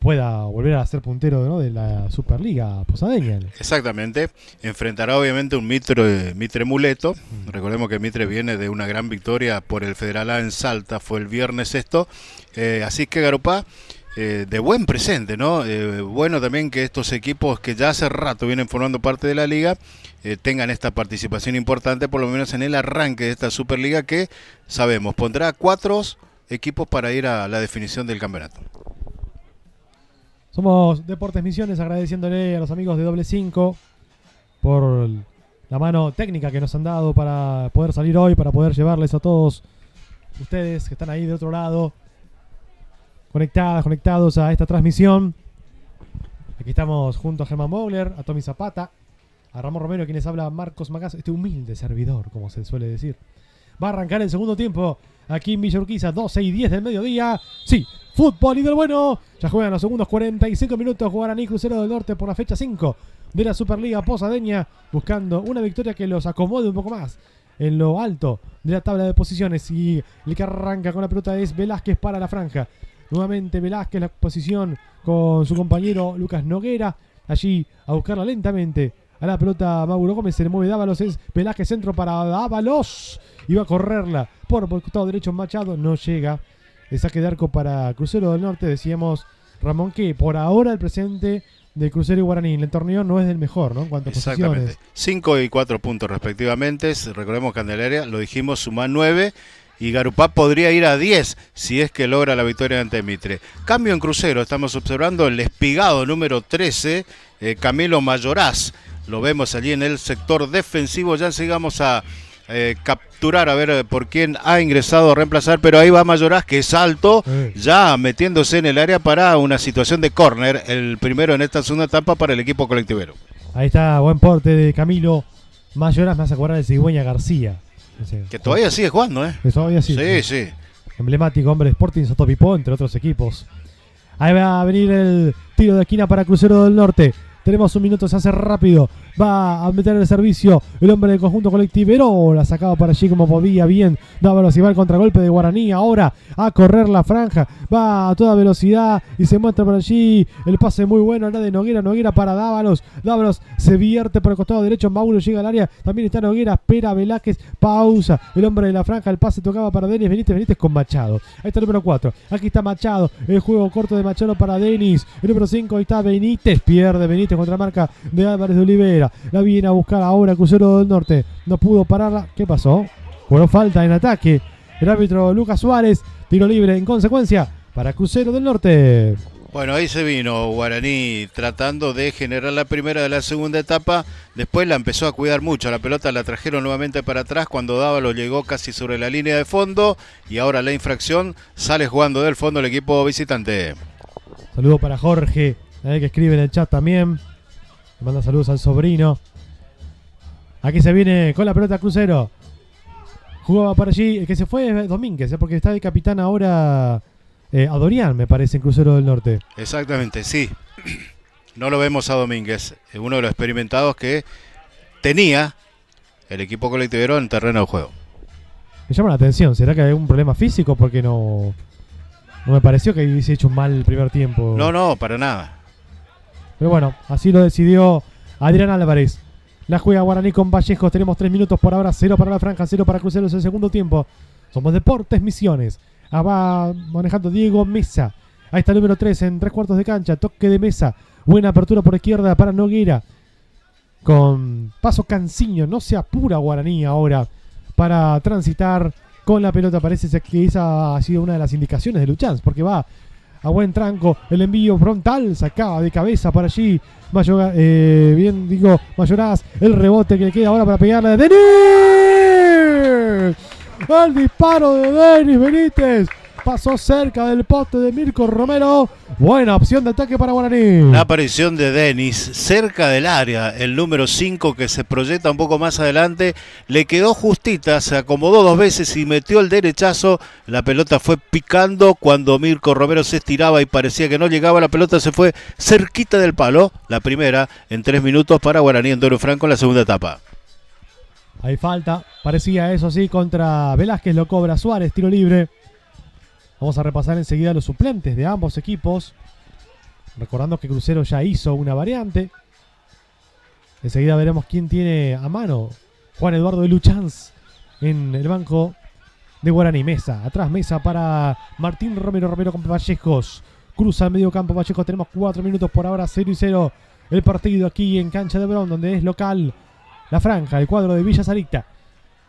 pueda volver a ser puntero, ¿no?, de la Superliga Posadeña. Exactamente. Enfrentará obviamente un Mitre Muleto. Recordemos que Mitre viene de una gran victoria por el Federal A en Salta, fue el viernes esto. Así que Garupá, de buen presente, ¿no? Bueno también que estos equipos que ya hace rato vienen formando parte de la liga tengan esta participación importante, por lo menos en el arranque de esta Superliga que sabemos pondrá 4 equipos para ir a la definición del campeonato. Somos Deportes Misiones, agradeciéndole a los amigos de Doble 5 por la mano técnica que nos han dado para poder salir hoy, para poder llevarles a todos ustedes que están ahí de otro lado conectados a esta transmisión. Aquí estamos junto a Germán Bowler, a Tommy Zapata, a Ramón Romero, quienes habla Marcos Macas, este humilde servidor, como se suele decir. Va a arrancar el segundo tiempo aquí en Villa Urquiza, 12:10 del mediodía. Sí, fútbol y del bueno. Ya juegan los segundos 45 minutos. Guaraní Crucero del Norte por la fecha 5 de la Superliga Posadeña, buscando una victoria que los acomode un poco más en lo alto de la tabla de posiciones. Y el que arranca con la pelota es Velázquez para la franja. Nuevamente Velázquez, la posición con su compañero Lucas Noguera. Allí a buscarla lentamente a la pelota Mauro Gómez. Se le mueve Dávalos. Es Velázquez, centro para Dávalos. Y va a correrla por el costado derecho Machado. No llega. El saque de arco para Crucero del Norte. Decíamos, Ramón, que por ahora el presente del Crucero y Guaraní en el torneo no es del mejor, ¿no? En cuanto a posiciones. 5 y 4 puntos respectivamente. Recordemos Candelaria, lo dijimos, suma 9. Y Garupá podría ir a 10 si es que logra la victoria ante Mitre. Cambio en Crucero, estamos observando el espigado número 13, Camilo Mayoraz. Lo vemos allí en el sector defensivo. Ya sigamos a capturar a ver por quién ha ingresado a reemplazar, pero ahí va Mayoraz, que es alto, ya metiéndose en el área para una situación de córner, el primero en esta segunda etapa para el equipo colectivero. Ahí está, buen porte de Camilo Mayoraz, me hace acordar de Cigüeña García. Que todavía sigue jugando, ¿eh? Que todavía sigue. Sí, sí. Emblemático hombre de Sporting Sotopipó, entre otros equipos. Ahí va a venir el tiro de esquina para Crucero del Norte. Tenemos un minuto, se hace rápido. Va a meter el servicio el hombre del conjunto colectivero. La sacaba para allí como podía. Bien, Dávalos y va el contragolpe de Guaraní. Ahora a correr la franja. Va a toda velocidad y se muestra por allí. El pase muy bueno, la de Noguera. Noguera para Dávalos. Dávalos se vierte por el costado derecho. Mauro llega al área. También está Noguera. Espera Velázquez. Pausa. El hombre de la franja. El pase tocaba para Denis Benítez. Benítez con Machado. Ahí está el número 4. Aquí está Machado. El juego corto de Machado para Denis. El número 5. Ahí está Benítez. Pierde Benítez contra marca de Álvarez de Olivera. La viene a buscar ahora Crucero del Norte. No pudo pararla. ¿Qué pasó? Bueno, falta en ataque. El árbitro Lucas Suárez. Tiro libre en consecuencia para Crucero del Norte. Bueno, ahí se vino Guaraní tratando de generar la primera de la segunda etapa. Después la empezó a cuidar mucho. La pelota la trajeron nuevamente para atrás cuando Dávalos llegó casi sobre la línea de fondo. Y ahora la infracción, sale jugando del fondo el equipo visitante. Saludo para Jorge, que escribe en el chat también. Le manda saludos al sobrino. Aquí se viene con la pelota Crucero. Jugaba para allí. El que se fue es Domínguez, porque está de capitán ahora Adorián, me parece, en Crucero del Norte. Exactamente, sí. No lo vemos a Domínguez, uno de los experimentados que tenía el equipo colectivero en terreno de juego. Me llama la atención. ¿Será que hay un problema físico? Porque no me pareció que hubiese hecho un mal el primer tiempo. No, para nada. Pero bueno, así lo decidió Adrián Álvarez. La juega Guaraní con Vallejos. Tenemos 3 minutos por ahora. 0 para la franja, 0 para Cruceros en el segundo tiempo. Somos Deportes Misiones. Va manejando Diego Mesa. Ahí está el número 3 en 3/4 de cancha. Toque de Mesa. Buena apertura por izquierda para Noguera. Con paso Canciño. No se apura Guaraní ahora para transitar con la pelota. Parece que esa ha sido una de las indicaciones de Luchans, porque va a buen tranco. El envío frontal. Sacaba de cabeza para allí Mayoraz. El rebote que le queda ahora para pegarle a Denis. El disparo de Denis Benítez. Pasó cerca del poste de Mirko Romero. Buena opción de ataque para Guaraní. La aparición de Denis cerca del área. El número 5 que se proyecta un poco más adelante. Le quedó justita. Se acomodó 2 veces y metió el derechazo. La pelota fue picando cuando Mirko Romero se estiraba y parecía que no llegaba. La pelota se fue cerquita del palo. La primera en 3 minutos para Guaraní en Toro Franco en la segunda etapa. Hay falta. Parecía eso sí contra Velázquez. Lo cobra Suárez. Tiro libre. Vamos a repasar enseguida los suplentes de ambos equipos. Recordando que Crucero ya hizo una variante. Enseguida veremos quién tiene a mano Juan Eduardo de Luchans en el banco de Guaraní. Mesa. Atrás Mesa para Martín Romero. Romero con Vallejos. Cruza al medio campo Vallejos. Tenemos 4 minutos por ahora. 0-0 el partido aquí en Cancha de Bron, donde es local la franja, el cuadro de Villa Sarita.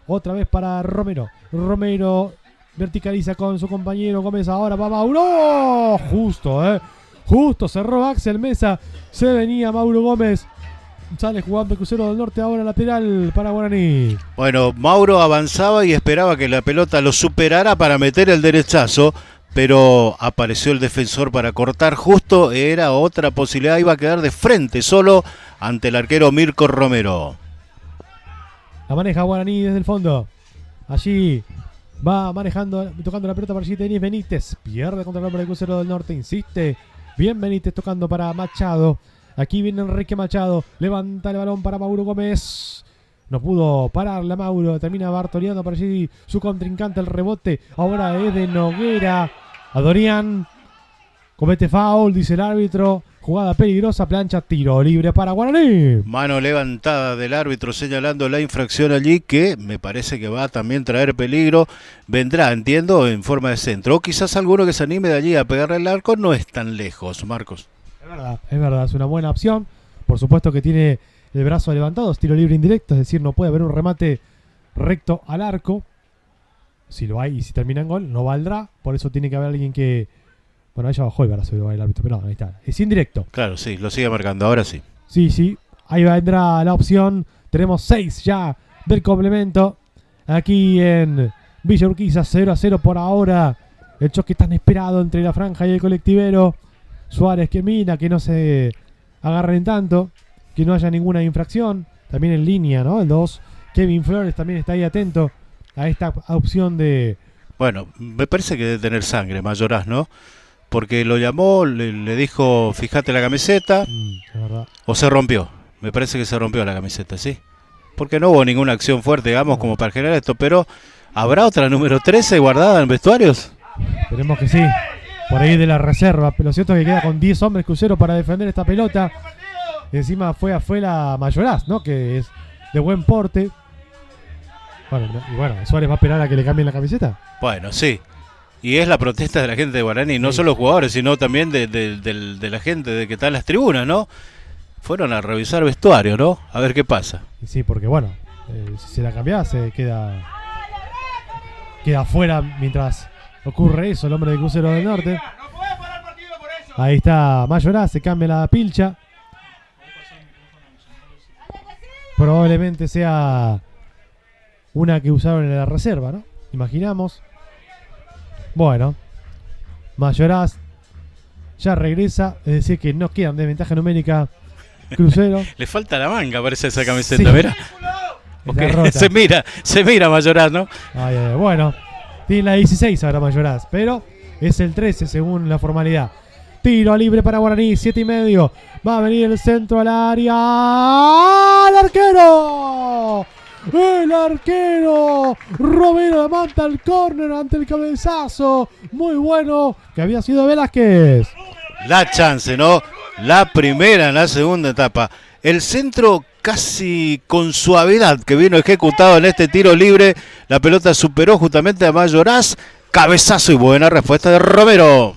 Otra vez para Romero. Romero verticaliza con su compañero Gómez. Ahora va Mauro. Justo cerró Axel Mesa. Se venía Mauro Gómez. Sale jugando el Crucero del Norte. Ahora lateral para Guaraní. Bueno, Mauro avanzaba y esperaba que la pelota lo superara para meter el derechazo. Pero apareció el defensor para cortar justo. Era otra posibilidad. Iba a quedar de frente solo ante el arquero Mirko Romero. La maneja Guaraní desde el fondo. Allí va manejando, tocando la pelota para allí Denis Benítez. Pierde contra el hombre del Crucero del Norte. Insiste. Bien Benítez tocando para Machado. Aquí viene Enrique Machado. Levanta el balón para Mauro Gómez. No pudo pararla Mauro. Termina Bartoleando para allí su contrincante. El rebote ahora es de Noguera. A Dorian. Comete foul, dice el árbitro. Jugada peligrosa, plancha, tiro libre para Guaraní. Mano levantada del árbitro señalando la infracción allí, que me parece que va a también traer peligro. Vendrá, entiendo, en forma de centro. O quizás alguno que se anime de allí a pegarle el arco. No es tan lejos, Marcos. Es verdad, es una buena opción. Por supuesto que tiene el brazo levantado, es tiro libre indirecto, es decir, no puede haber un remate recto al arco. Si lo hay y si termina en gol, no valdrá. Por eso tiene que haber alguien que... Bueno, ahí ya bajó el brazo del árbitro, pero no, ahí está. Es indirecto. Claro, sí, lo sigue marcando, ahora sí. Sí, ahí vendrá la opción. Tenemos 6 ya del complemento. Aquí en Villa Urquiza, 0-0 por ahora. El choque tan esperado entre la franja y el colectivero. Suárez que mira, que no se agarren tanto, que no haya ninguna infracción. También en línea, ¿no? El 2. Kevin Flores también está ahí atento a esta opción de... Bueno, me parece que debe tener sangre, Mayoraz, ¿no? Porque lo llamó, le dijo, fíjate la camiseta, es verdad. o se rompió. Me parece que se rompió la camiseta, ¿sí? Porque no hubo ninguna acción fuerte, digamos, como para generar esto. Pero, ¿habrá otra número 13 guardada en vestuarios? Esperemos que sí. Por ahí de la reserva. Pero lo cierto es que queda con 10 hombres Crucero para defender esta pelota. Encima fue la Mayoraz, ¿no? Que es de buen porte. Bueno, Suárez va a esperar a que le cambien la camiseta. Bueno, sí. Y es la protesta de la gente de Guaraní, no solo los jugadores, sino también de la gente de que está en las tribunas, ¿no? Fueron a revisar vestuario, ¿no? A ver qué pasa. Sí, porque bueno, si se la cambia se queda fuera mientras ocurre eso, el hombre de Crucero del Norte. Ahí está Mayoraz, se cambia la pilcha. Probablemente sea una que usaron en la reserva, ¿no? Imaginamos. Bueno, Mayoraz ya regresa, es decir que no quedan de ventaja numérica Crucero. Le falta la manga, parece esa camiseta, Sí. mira. Está rota. Se mira Mayoraz, ¿no? Bueno, tiene la 16 ahora Mayoraz, pero es el 13 según la formalidad. Tiro libre para Guaraní, 7:30. Va a venir el centro al área. ¡El arquero! El arquero Romero levanta el córner ante el cabezazo muy bueno que había sido Velázquez. La chance, ¿no? La primera en la segunda etapa. El centro casi con suavidad que vino ejecutado en este tiro libre. La pelota superó justamente a Mayoraz. Cabezazo y buena respuesta de Romero.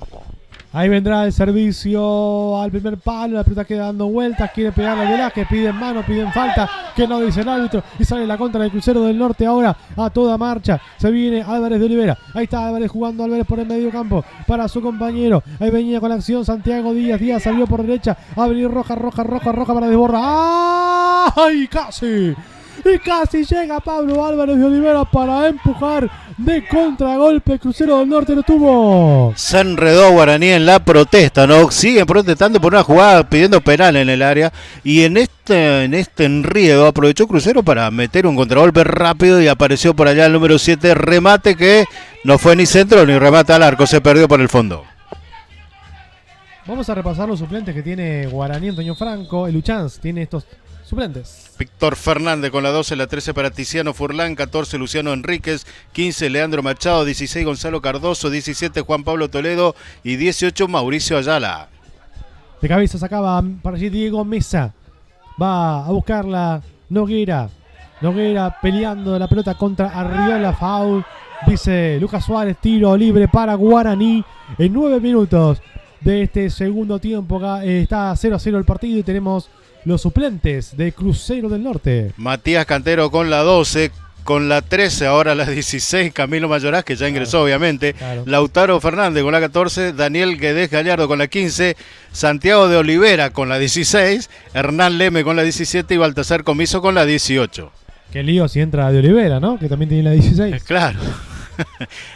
Ahí vendrá el servicio al primer palo, la pelota queda dando vueltas, quiere pegarle a Velázquez, piden mano, piden falta, que no dice el árbitro, y sale la contra del Crucero del Norte ahora a toda marcha. Se viene Álvarez de Olivera, ahí está Álvarez jugando, Álvarez por el medio campo para su compañero, ahí venía con la acción Santiago Díaz, Díaz salió por derecha, a venir Roja para desbordar. ¡Ay, casi! Y casi llega Pablo Álvarez de Olivera para empujar de contragolpe. Crucero del Norte lo tuvo. Se enredó Guaraní en la protesta, ¿no? Siguen protestando por una jugada pidiendo penal en el área. Y en este enriedo aprovechó Crucero para meter un contragolpe rápido y apareció por allá el número 7, remate que no fue ni centro ni remate al arco, se perdió por el fondo. Vamos a repasar los suplentes que tiene Guaraní. Antonio Franco, el Uchans tiene estos suplentes. Víctor Fernández con la 12, la 13 para Tiziano Furlán, 14 Luciano Enríquez, 15 Leandro Machado, 16 Gonzalo Cardoso, 17 Juan Pablo Toledo y 18 Mauricio Ayala. De cabeza sacaba para allí Diego Mesa. Va a buscarla Noguera. Noguera peleando la pelota contra Arriola, foul. Dice Lucas Suárez, tiro libre para Guaraní en 9 minutos de este segundo tiempo. Está 0-0 el partido y tenemos los suplentes de Crucero del Norte. Matías Cantero con la 12, con la 13, ahora la 16, Camilo Mayoraz, que ya ingresó obviamente. Claro. Lautaro Fernández con la 14, Daniel Guedes Gallardo con la 15, Santiago de Olivera con la 16, Hernán Leme con la 17 y Baltasar Comiso con la 18. Qué lío si entra de Olivera, ¿no? Que también tiene la 16. Claro,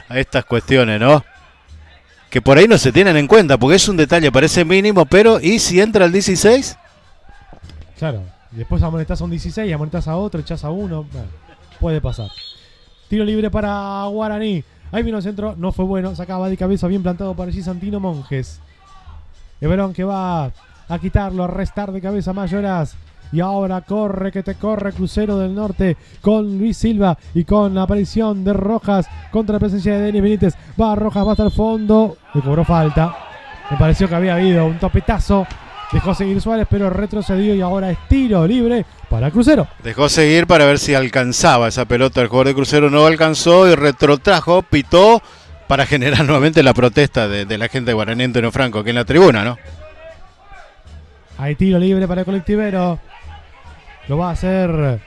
a estas cuestiones, ¿no? Que por ahí no se tienen en cuenta, porque es un detalle, parece mínimo, pero ¿y si entra el 16? Claro, y después amonestás a un 16, amonestás a otro, echás a uno. Bueno, puede pasar. Tiro libre para Guaraní. Ahí vino el centro, no fue bueno. Sacaba de cabeza, bien plantado por allí Santino Monjes. El balón que va a quitarlo, a restar de cabeza Mayoras. Y ahora corre, que te corre Crucero del Norte con Luis Silva y con la aparición de Rojas contra la presencia de Denis Benítez. Va Rojas, va hasta el fondo. Le cobró falta. Me pareció que había habido un topetazo. Dejó seguir Suárez, pero retrocedió y ahora es tiro libre para Crucero. Dejó seguir para ver si alcanzaba esa pelota. El jugador de Crucero no alcanzó y retrotrajo, pitó para generar nuevamente la protesta de la gente de Guaraní Antonio Franco aquí en la tribuna, ¿no? Hay tiro libre para el colectivero. Lo va a hacer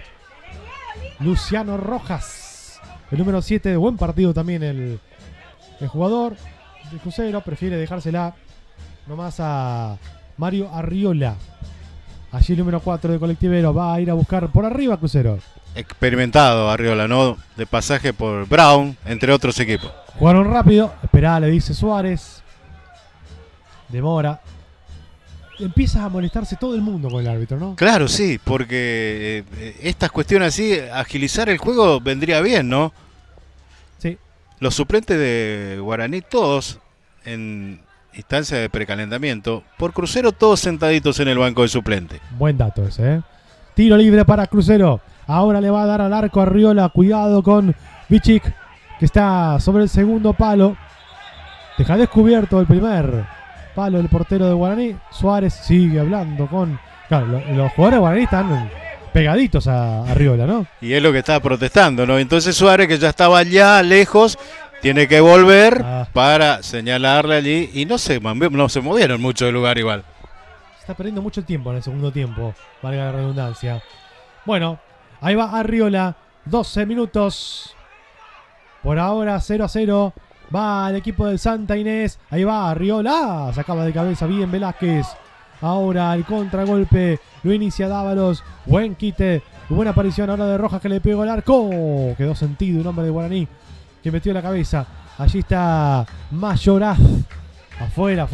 Luciano Rojas. El número 7, de buen partido también el jugador de Crucero. Prefiere dejársela nomás a Mario Arriola. Allí el número 4 de colectivero va a ir a buscar por arriba Crucero. Experimentado Arriola, ¿no? De pasaje por Brown, entre otros equipos. Jugaron rápido. Esperá, le dice Suárez. Demora. Empieza a molestarse todo el mundo con el árbitro, ¿no? Claro, sí, porque estas cuestiones así, agilizar el juego vendría bien, ¿no? Sí. Los suplentes de Guaraní, todos en instancia de precalentamiento. Por Crucero, todos sentaditos en el banco de suplente. Buen dato ese, ¿eh? Tiro libre para Crucero. Ahora le va a dar al arco a Arriola. Cuidado con Bichik, que está sobre el segundo palo. Deja descubierto el primer palo el portero de Guaraní. Suárez sigue hablando con... Claro, los jugadores de Guaraní están pegaditos a Arriola, ¿no? Y es lo que estaba protestando, ¿no? Entonces Suárez, que ya estaba allá lejos, tiene que volver para señalarle allí. Y no se movieron mucho del lugar igual. Se está perdiendo mucho el tiempo en el segundo tiempo, valga la redundancia. Bueno, ahí va Arriola. 12 minutos. Por ahora 0-0. Va el equipo del Santa Inés. Ahí va Arriola. Sacaba de cabeza bien Velázquez. Ahora el contragolpe lo inicia Dávalos. Buen quite. Buena aparición ahora de Rojas, que le pegó el arco. Quedó sentido un hombre de Guaraní que metió la cabeza. Allí está Mayoraz. Afuera.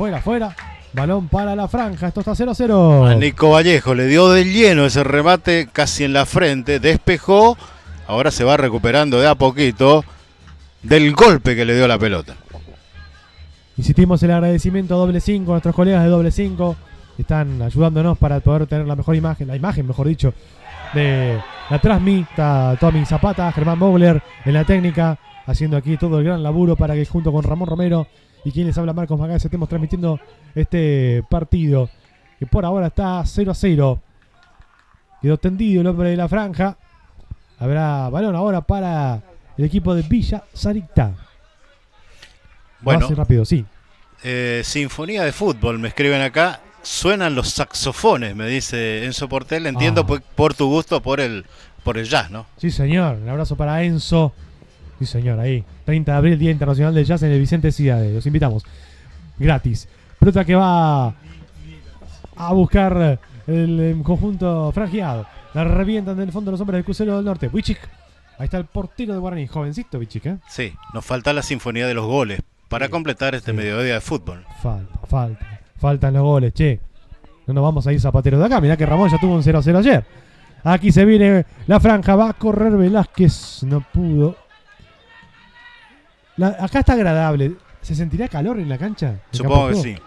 Balón para la franja. Esto está 0-0. A Nico Vallejo le dio de lleno ese remate casi en la frente. Despejó. Ahora se va recuperando de a poquito del golpe que le dio la pelota. Insistimos el agradecimiento a Doble 5, a nuestros colegas de Doble 5. Están ayudándonos para poder tener la mejor imagen, mejor dicho, de la Transmi. Está Tommy Zapata, Germán Bogler en la técnica, haciendo aquí todo el gran laburo para que junto con Ramón Romero y quien les habla, Marcos Magallanes, estemos transmitiendo este partido que por ahora está 0-0. Quedó tendido el hombre de la franja. Habrá balón ahora para el equipo de Villa Sarita. Bueno, más rápido, sí. Sinfonía de fútbol, me escriben acá. Suenan los saxofones, me dice Enzo Portel. Entiendo por tu gusto por el jazz, ¿no? Sí, señor. Un abrazo para Enzo. Sí, señor, ahí. 30 de abril, Día Internacional del Jazz en el Vicente Ciade. Los invitamos. Gratis. Pelota que va a buscar el conjunto franjeado. La revientan del fondo los hombres del Crucero del Norte. Wichik. Ahí está el portero de Guaraní. Jovencito Wichik, ¿eh? Sí, nos falta la sinfonía de los goles para completar este mediodía de fútbol. Faltan los goles, che. No nos vamos a ir zapateros de acá. Mirá que Ramón ya tuvo un 0-0 ayer. Aquí se viene la franja. Va a correr Velázquez. No pudo. Acá está agradable. ¿Se sentirá calor en la cancha? Supongo que sí.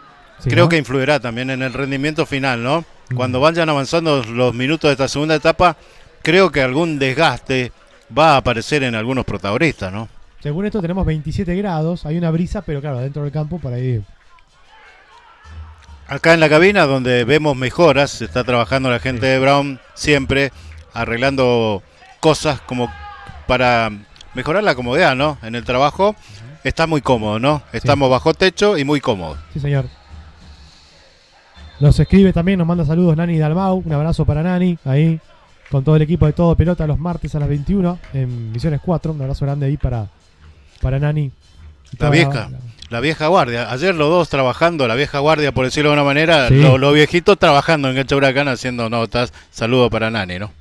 Creo, ¿no?, que influirá también en el rendimiento final, ¿no? Cuando vayan avanzando los minutos de esta segunda etapa, creo que algún desgaste va a aparecer en algunos protagonistas, ¿no? Según esto tenemos 27 grados. Hay una brisa, pero claro, dentro del campo por ahí. Acá en la cabina, donde vemos mejoras, se está trabajando la gente de Brown siempre arreglando cosas como para mejorar la comodidad, ¿no? En el trabajo está muy cómodo, ¿no? Estamos bajo techo y muy cómodos. Sí, señor. Nos escribe también, nos manda saludos Nani Dalmau. Un abrazo para Nani, ahí, con todo el equipo de Todo Pelota, los martes a las 21 en Misiones 4. Un abrazo grande ahí para Nani. La vieja guardia. Ayer los dos trabajando, la vieja guardia, por decirlo de una manera, sí. Los viejitos trabajando en Cancha Huracán haciendo notas. Saludo para Nani, ¿no?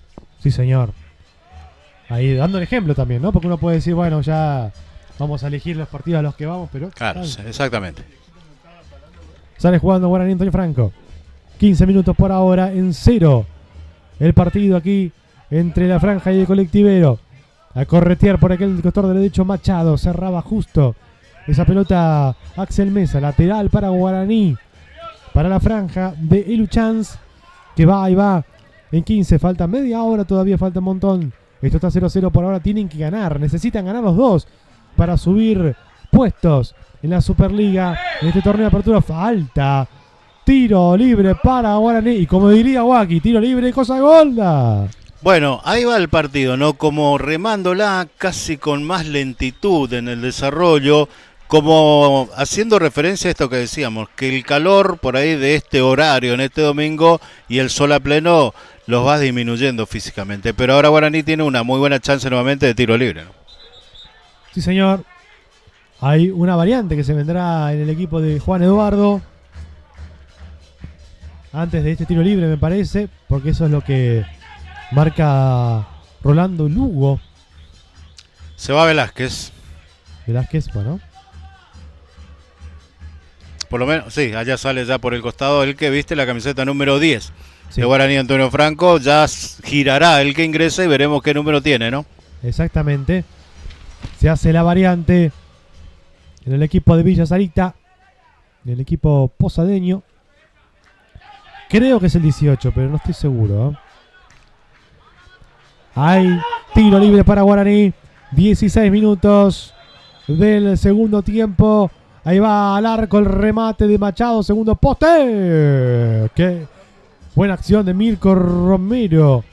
Sí, señor. Ahí dando el ejemplo también, ¿no? Porque uno puede decir, bueno, ya vamos a elegir los partidos a los que vamos, pero... Claro, exactamente. Sale jugando Guaraní Antonio Franco. 15 minutos por ahora en 0. El partido aquí entre la franja y el colectivero. A corretear por aquel costado derecho Machado. Cerraba justo esa pelota Axel Mesa. Lateral para Guaraní. Para la franja de Eluchans. Que va y va en 15. Falta media hora. Todavía falta un montón. Esto está 0-0 por ahora. Tienen que ganar. Necesitan ganar los dos para subir puestos en la Superliga. En este torneo de apertura. Falta. Tiro libre para Guaraní. Y como diría Waki, tiro libre, cosa golda. Bueno, ahí va el partido, ¿no? Como remándola casi con más lentitud en el desarrollo, como haciendo referencia a esto que decíamos, que el calor por ahí de este horario en este domingo y el sol a pleno los va disminuyendo físicamente. Pero ahora Guaraní tiene una muy buena chance nuevamente de tiro libre, ¿no? Sí, señor. Hay una variante que se vendrá en el equipo de Juan Eduardo. Antes de este tiro libre, me parece, porque eso es lo que marca Rolando Lugo. Se va Velázquez. Velázquez, bueno. Por lo menos, sí, allá sale ya por el costado el que viste la camiseta número 10 Sí. de Guaraní, Antonio Franco. Ya girará el que ingresa y veremos qué número tiene, ¿no? Exactamente. Se hace la variante en el equipo de Villa Sarita, en el equipo posadeño. Creo que es el 18, pero no estoy seguro. Hay tiro libre para Guaraní. 16 minutos del segundo tiempo. Ahí va al arco el remate de Machado. Segundo poste. Qué buena acción de Mirko Romero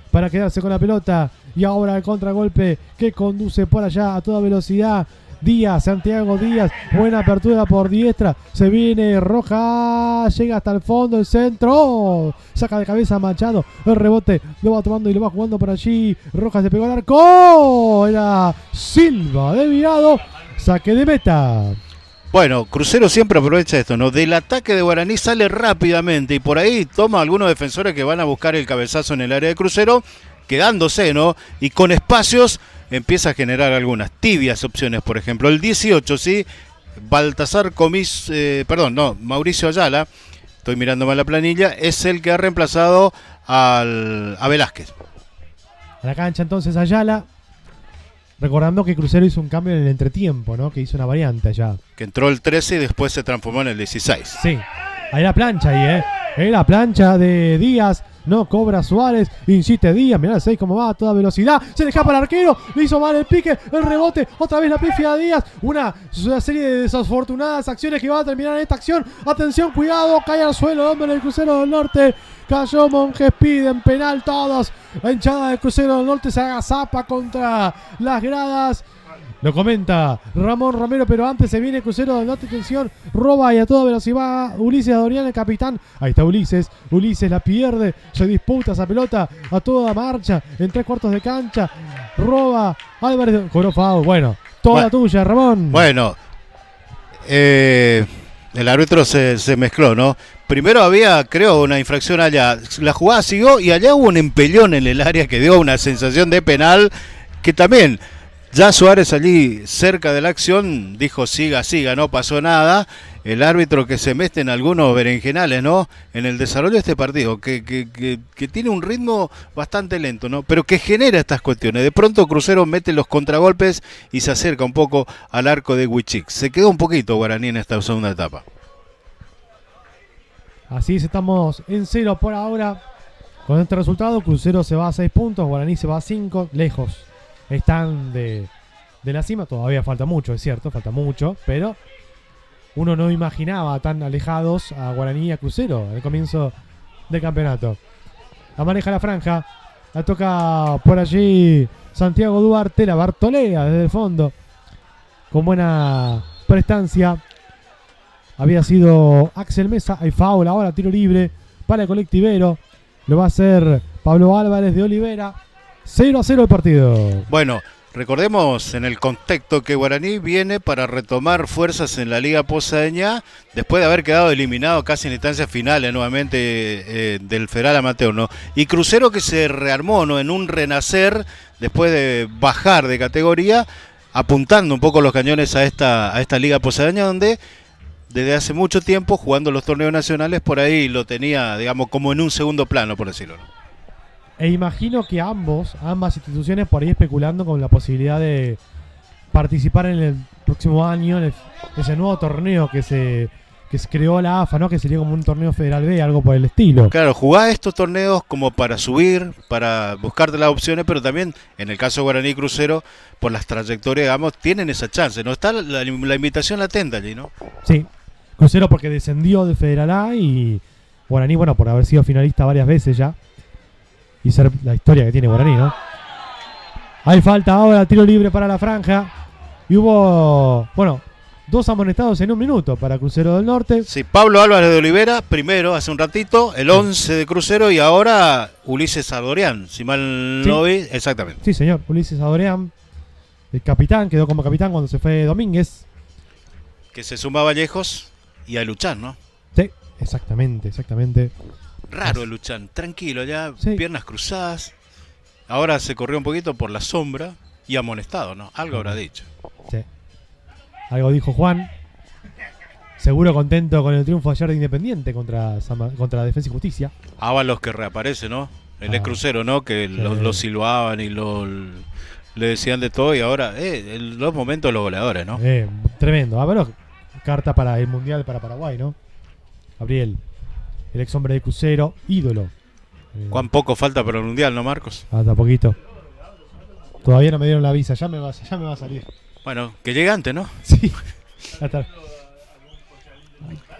para quedarse con la pelota. Y ahora el contragolpe que conduce por allá a toda velocidad. Díaz, Santiago Díaz, buena apertura por diestra, se viene Rojas, llega hasta el fondo, el centro, saca de cabeza Machado, el rebote, lo va tomando y lo va jugando por allí, Rojas se pegó al arco, era Silva desviado, saque de meta. Bueno, Crucero siempre aprovecha esto, ¿no? Del ataque de Guaraní sale rápidamente y por ahí toma algunos defensores que van a buscar el cabezazo en el área de Crucero, quedándose, ¿no? Y con espacios empieza a generar algunas tibias opciones, por ejemplo. El 18, ¿sí? Baltasar Comis, Mauricio Ayala, estoy mirando mal la planilla, es el que ha reemplazado a Velázquez. A la cancha entonces Ayala, recordando que Crucero hizo un cambio en el entretiempo, ¿no? Que hizo una variante allá. Que entró el 13 y después se transformó en el 16. Sí, hay la plancha ahí, Hay la plancha de Díaz. No cobra Suárez, insiste Díaz, mirá el 6 cómo va a toda velocidad, se le escapa el arquero, le hizo mal el pique, el rebote, otra vez la pifia de Díaz, una serie de desafortunadas acciones que va a terminar en esta acción, atención, cuidado, cae al suelo, hombre del Crucero del Norte, cayó Monjes, piden penal todos, la hinchada del Crucero del Norte se agazapa contra las gradas. Lo comenta Ramón Romero, pero antes se viene Crucero del Norte, atención, roba y a toda velocidad Ulises Adorián, el capitán. Ahí está Ulises la pierde, se disputa esa pelota a toda marcha, en 3/4 de cancha, roba Álvarez, cobró foul, bueno, toda tuya, Ramón. Bueno, el árbitro se mezcló, ¿no? Primero había, creo, una infracción allá, la jugada siguió y allá hubo un empellón en el área que dio una sensación de penal que también... Ya Suárez allí cerca de la acción dijo siga, no pasó nada. El árbitro que se mete en algunos berenjenales, ¿no? En el desarrollo de este partido, que tiene un ritmo bastante lento, ¿no? Pero que genera estas cuestiones. De pronto Crucero mete los contragolpes y se acerca un poco al arco de Huichic. Se quedó un poquito Guaraní en esta segunda etapa. Así es, estamos en 0 por ahora. Con este resultado, Crucero se va a 6 puntos, Guaraní se va a 5, lejos. Están de la cima, todavía falta mucho, es cierto, falta mucho, pero uno no imaginaba tan alejados a Guaraní y a Crucero al comienzo del campeonato. La maneja la franja, la toca por allí Santiago Duarte, la Bartolea desde el fondo, con buena prestancia. Había sido Axel Mesa, hay foul ahora, tiro libre para el colectivero, lo va a hacer Pablo Álvarez de Olivera. 0-0 el partido. Bueno, recordemos en el contexto que Guaraní viene para retomar fuerzas en la Liga Posadeña después de haber quedado eliminado casi en instancias finales nuevamente del Federal Amateur, ¿no? Y Crucero que se rearmó, ¿no? En un renacer después de bajar de categoría, apuntando un poco los cañones a esta Liga Posadeña donde desde hace mucho tiempo jugando los torneos nacionales por ahí lo tenía, digamos, como en un segundo plano, por decirlo, ¿no? E imagino que ambas instituciones por ahí especulando con la posibilidad de participar en el próximo año en ese nuevo torneo que se creó la AFA, ¿no? Que sería como un torneo Federal B, algo por el estilo. Claro, jugás estos torneos como para subir, para buscarte las opciones, pero también, en el caso de Guaraní y Crucero, por las trayectorias, digamos, tienen esa chance, ¿no? Está la invitación latente allí, ¿no? Sí, Crucero porque descendió de Federal A y Guaraní, bueno, por haber sido finalista varias veces ya. Y ser la historia que tiene Guaraní, ¿no? Hay falta ahora, tiro libre para la franja. Y hubo, bueno, 2 amonestados en un minuto para Crucero del Norte. Sí, Pablo Álvarez de Olivera, primero, hace un ratito, el 11 de Crucero, y ahora Ulises Adorián, si mal no vi, exactamente. Sí, señor, Ulises Adorián, el capitán, quedó como capitán cuando se fue Domínguez. Que se suma a Vallejos y a Luchán, ¿no? Sí, exactamente. Raro Luchán, tranquilo, ya Sí. piernas cruzadas. Ahora se corrió un poquito por la sombra y amonestado, ¿no? Algo habrá dicho. Sí. Algo dijo Juan. Seguro contento con el triunfo ayer de Independiente contra Defensa y Justicia. Ábalos que reaparece, ¿no? El ex Crucero, ¿no? Que lo silbaban y le decían de todo, y ahora, los momentos de los goleadores, ¿no? Tremendo. Ah, pero carta para el Mundial para Paraguay, ¿no? Gabriel, el ex hombre de Crucero, ídolo. ¿Cuán poco falta para el Mundial, no, Marcos? Hasta poquito. Todavía no me dieron la visa, ya me va a salir. Bueno, que llegue antes, ¿no? Sí. La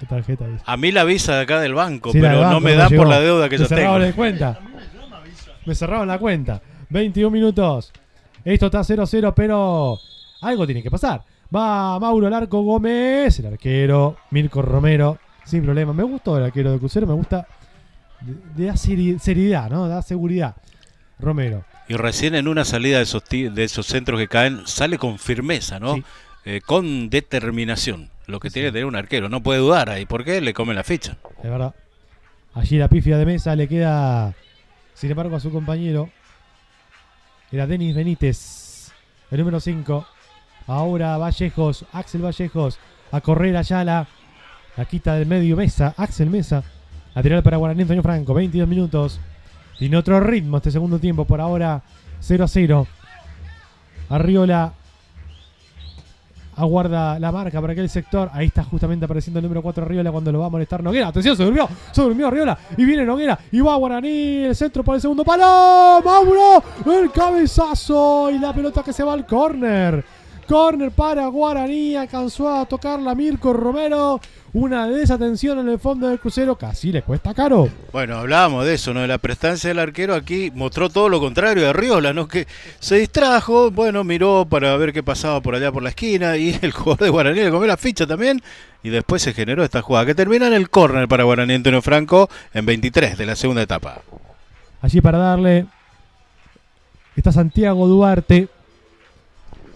tarjeta. Dice. A mí la visa de acá del banco, Sí, la pero del banco no me no dan llegó. por la deuda que Me ya cerraron tengo. la cuenta. Me cerraron la cuenta. 21 minutos. Esto está 0-0, pero algo tiene que pasar. Va Mauro Larco Gómez, el arquero. Mirko Romero, sin problema. Me gustó el arquero de Crucero, me gusta. Da seriedad, ¿no? Da seguridad. Romero. Y recién en una salida de esos centros que caen, sale con firmeza, ¿no? Sí. Con determinación. Lo que tiene que tener un arquero. No puede dudar ahí. ¿Por qué? Le come la ficha. Es verdad. Allí la pifia de Mesa le queda, sin embargo, a su compañero. Era Denis Benítez, el número 5. Ahora Vallejos, Axel Vallejos, a correr Ayala. La quita del medio Mesa, Axel Mesa. Lateral para Guaraní Antonio Franco, 22 minutos. Tiene otro ritmo este segundo tiempo, por ahora 0-0. Arriola aguarda la marca para aquel sector. Ahí está justamente apareciendo el número 4 Arriola cuando lo va a molestar Noguera. Atención, se durmió Arriola. Y viene Noguera. Y va Guaraní. El centro para el segundo palo. Mauro. El cabezazo. Y la pelota que se va al córner. Córner para Guaraní. Alcanzó a tocarla Mirko Romero. Una desatención en el fondo del Crucero. Casi le cuesta caro. Bueno, hablábamos de eso, ¿no? De la prestancia del arquero. Aquí mostró todo lo contrario de Arriola, ¿no? Que se distrajo, bueno, miró para ver qué pasaba por allá por la esquina, y el jugador de Guaraní le comió la ficha también, y después se generó esta jugada que termina en el córner para Guaraní Antonio Franco en 23 de la segunda etapa. Allí para darle está Santiago Duarte.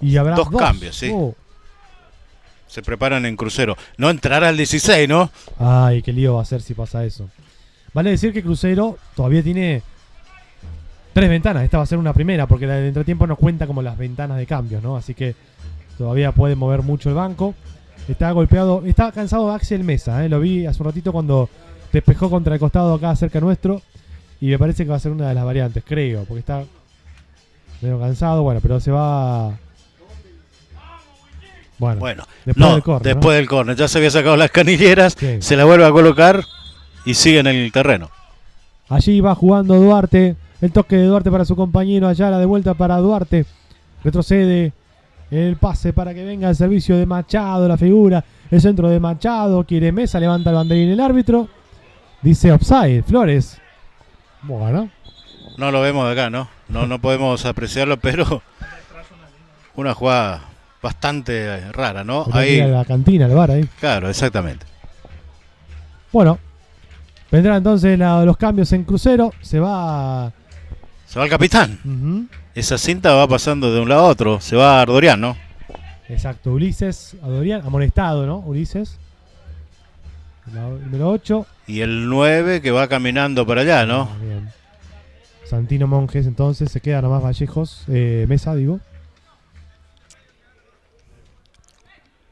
Y habrá Dos cambios, sí. Se preparan en Crucero. No entrará al 16, ¿no? Ay, qué lío va a ser si pasa eso. Vale decir que Crucero todavía tiene 3 ventanas. Esta va a ser una primera, porque la del entretiempo no cuenta como las ventanas de cambios, ¿no? Así que todavía puede mover mucho el banco. Está golpeado, está cansado Axel Mesa, ¿eh? Lo vi hace un ratito cuando despejó contra el costado acá cerca nuestro. Y me parece que va a ser una de las variantes, creo, porque está medio cansado. Bueno, pero se va... Bueno, después del córner. Ya se había sacado las canilleras, sí. Se la vuelve a colocar y sigue en el terreno. Allí va jugando Duarte. El toque de Duarte para su compañero Ayala. De vuelta para Duarte. Retrocede. El pase para que venga el servicio de Machado. La figura. El centro de Machado. Quiere Mesa. Levanta el banderín el árbitro. Dice offside. Flores. Bueno. No lo vemos de acá, ¿no? No podemos apreciarlo, pero una jugada bastante rara, ¿no? Ahí la cantina, el bar ahí. Claro, exactamente. Bueno, vendrán entonces los cambios en Crucero. Se va el capitán. Esa cinta va pasando de un lado a otro. Se va a Ardorián, ¿no? Exacto, Ulises Adorián, amonestado, ¿no? Ulises. Número 8. Y el 9 que va caminando para allá, ¿no? Bien. Santino Monjes, entonces se queda nomás Vallejos. Mesa, digo.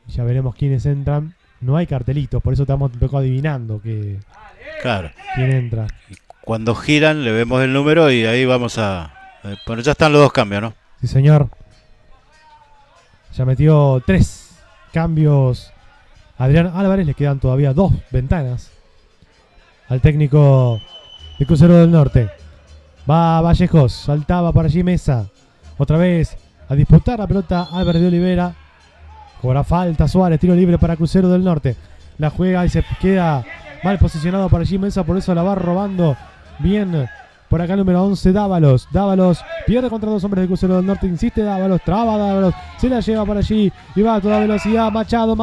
Ya veremos quiénes entran. No hay cartelitos, por eso estamos un poco adivinando que claro. quién entra. Cuando giran le vemos el número y ahí vamos a... Bueno, ya están los dos cambios, ¿no? Sí, señor. Ya metió 3 cambios Adrián Álvarez. Le quedan todavía 2 ventanas al técnico de Crucero del Norte. Va Vallejos, saltaba para allí Mesa. Otra vez a disputar la pelota Álvarez de Olivera. Cobra falta Suárez, tiro libre para Crucero del Norte. La juega y se queda mal posicionado para allí Mesa, por eso la va robando bien por acá el número 11 Dávalos. Dávalos pierde contra 2 hombres de Crucero del Norte, insiste Dávalos, traba Dávalos, se la lleva para allí y va a toda velocidad. Machado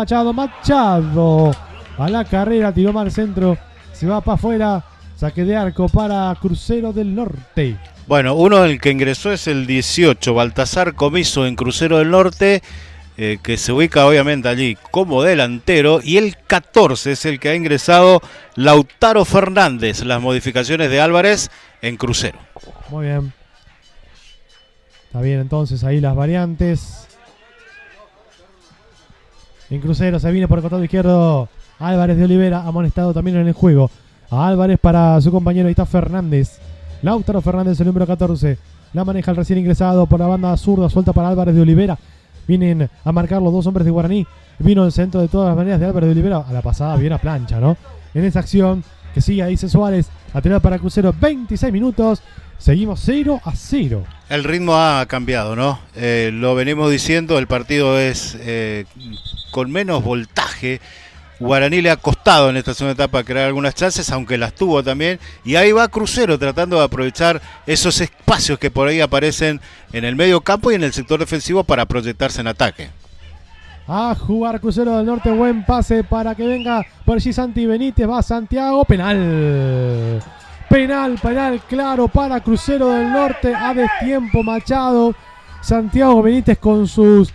a la carrera, tiró mal centro, se va para afuera. Saque de arco para Crucero del Norte. Bueno, uno del que ingresó es el 18, Baltasar Comiso en Crucero del Norte, que se ubica obviamente allí como delantero, y el 14 es el que ha ingresado Lautaro Fernández, las modificaciones de Álvarez en Crucero. Muy bien. Está bien entonces ahí las variantes. En Crucero se viene por el costado izquierdo Álvarez de Olivera, amonestado también en el juego. A Álvarez para su compañero, ahí está Fernández. Lautaro Fernández, el número 14. La maneja el recién ingresado por la banda zurda, suelta para Álvarez de Olivera. Vienen a marcar los 2 hombres de Guaraní. Vino el centro de todas las maneras de Álvarez de Olivera. A la pasada bien a plancha, ¿no? En esa acción que sigue, dice Suárez. A tirar para Crucero, 26 minutos. Seguimos 0-0. El ritmo ha cambiado, ¿no? Lo venimos diciendo, el partido es con menos voltaje. Guaraní le ha costado en esta segunda etapa crear algunas chances, aunque las tuvo también. Y ahí va Crucero tratando de aprovechar esos espacios que por ahí aparecen en el medio campo y en el sector defensivo para proyectarse en ataque. A jugar Crucero del Norte, buen pase para que venga por allí Santi Benítez, va Santiago, penal. Penal claro para Crucero del Norte, a destiempo Machado. Santiago Benítez con sus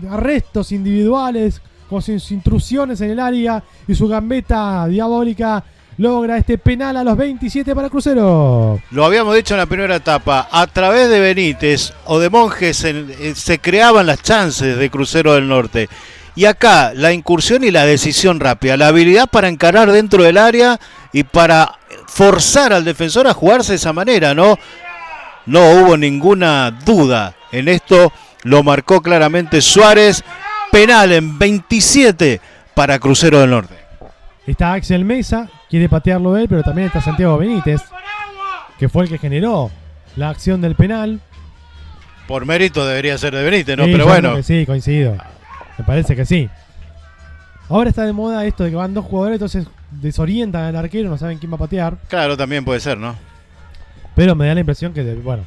arrestos individuales, con sus intrusiones en el área y su gambeta diabólica, logra este penal a los 27 para Crucero. Lo habíamos dicho en la primera etapa, a través de Benítez o de Monjes se creaban las chances de Crucero del Norte. Y acá la incursión y la decisión rápida, la habilidad para encarar dentro del área y para forzar al defensor a jugarse de esa manera, ¿no? No hubo ninguna duda en esto, lo marcó claramente Suárez. Penal en 27 para Crucero del Norte. Está Axel Mesa, quiere patearlo él, pero también está Santiago Benítez, que fue el que generó la acción del penal. Por mérito debería ser de Benítez, ¿no? Sí, Pero yo bueno. creo que sí, coincido. Me parece que sí. Ahora está de moda esto de que van 2 jugadores, entonces desorientan al arquero, no saben quién va a patear. Claro, también puede ser, ¿no? Pero me da la impresión que, bueno,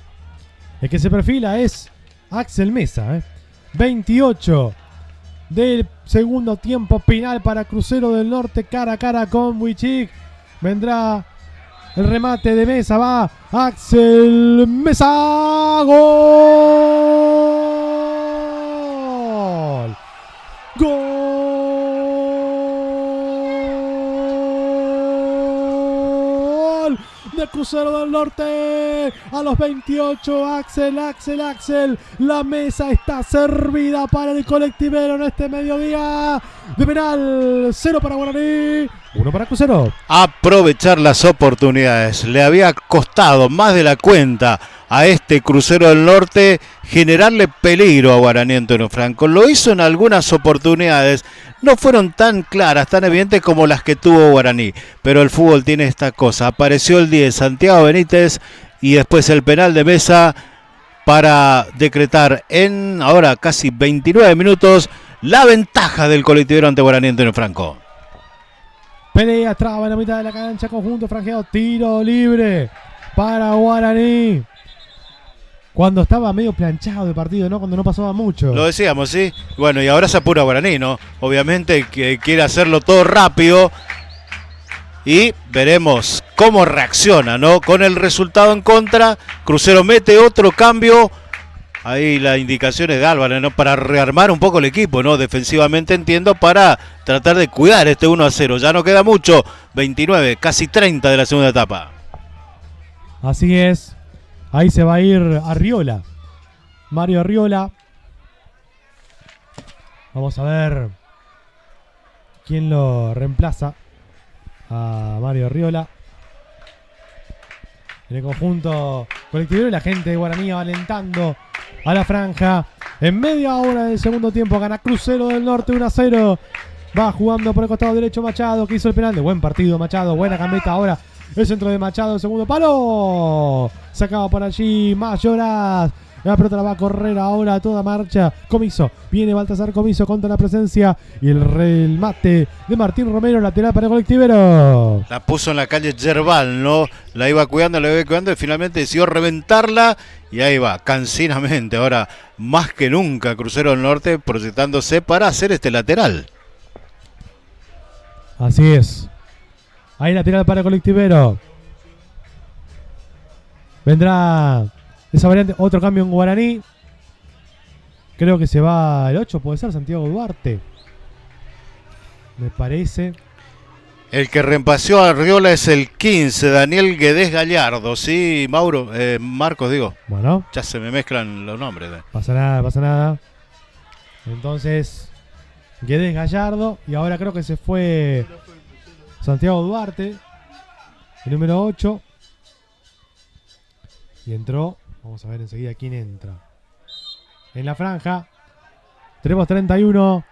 el que se perfila es Axel Mesa, 28 del segundo tiempo, penal para Crucero del Norte, cara a cara con Wichik. Vendrá el remate de Mesa, va Axel Mesa, gol. Gol de Crucero del Norte a los 28. Axel. La mesa está servida para el colectivero en este mediodía de penal. 0 para Guaraní, 1 para Crucero. Aprovechar las oportunidades. Le había costado más de la cuenta a este Crucero del Norte generarle peligro a Guaraní Antonio Franco. Lo hizo en algunas oportunidades. No fueron tan claras, tan evidentes como las que tuvo Guaraní. Pero el fútbol tiene esta cosa. Apareció el 10, Santiago Benítez, y después el penal de Mesa para decretar en ahora casi 29 minutos la ventaja del colectivero ante Guaraní Antonio Franco. Pelea, traba en la mitad de la cancha, conjunto franjeado, tiro libre para Guaraní. Cuando estaba medio planchado de partido, ¿no? Cuando no pasaba mucho. Lo decíamos, ¿sí? Bueno, y ahora se apura Guaraní, ¿no? Obviamente que quiere hacerlo todo rápido. Y veremos cómo reacciona, ¿no? Con el resultado en contra, Crucero mete otro cambio. Ahí las indicaciones de Álvarez, ¿no? Para rearmar un poco el equipo, ¿no? Defensivamente entiendo, para tratar de cuidar este 1-0. Ya no queda mucho, 29, casi 30 de la segunda etapa. Así es. Ahí se va a ir Arriola. Mario Arriola. Vamos a ver quién lo reemplaza a Mario Arriola. en el conjunto colectivero y la gente de Guaraní va alentando a la franja. En media hora del segundo tiempo gana Crucero del Norte 1-0. Va jugando por el costado derecho Machado, que hizo el penal. De buen partido Machado, buena gambeta ahora. El centro de Machado, el segundo palo. Sacado por allí Mayoras. La pelota la va a correr ahora a toda marcha. Comiso. Viene Baltasar Comiso contra la presencia. Y el remate de Martín Romero, lateral para el colectivero. La puso en la calle Yerbal, ¿no? La iba cuidando y finalmente decidió reventarla. Y ahí va, cansinamente. Ahora, más que nunca, Crucero del Norte proyectándose para hacer este lateral. Así es. Ahí lateral para el colectivero. Vendrá esa variante, otro cambio en Guaraní. Creo que se va el 8, puede ser Santiago Duarte. Me parece. El que reemplazó a Arriola es el 15, Daniel Guedes Gallardo. Sí, Marcos, digo. Bueno. Ya se me mezclan los nombres. Pasa nada, pasa nada. Entonces, Guedes Gallardo. Y ahora creo que se fue Santiago Duarte, el número 8. Y entró. Vamos a ver enseguida quién entra. En la franja. Tenemos 31.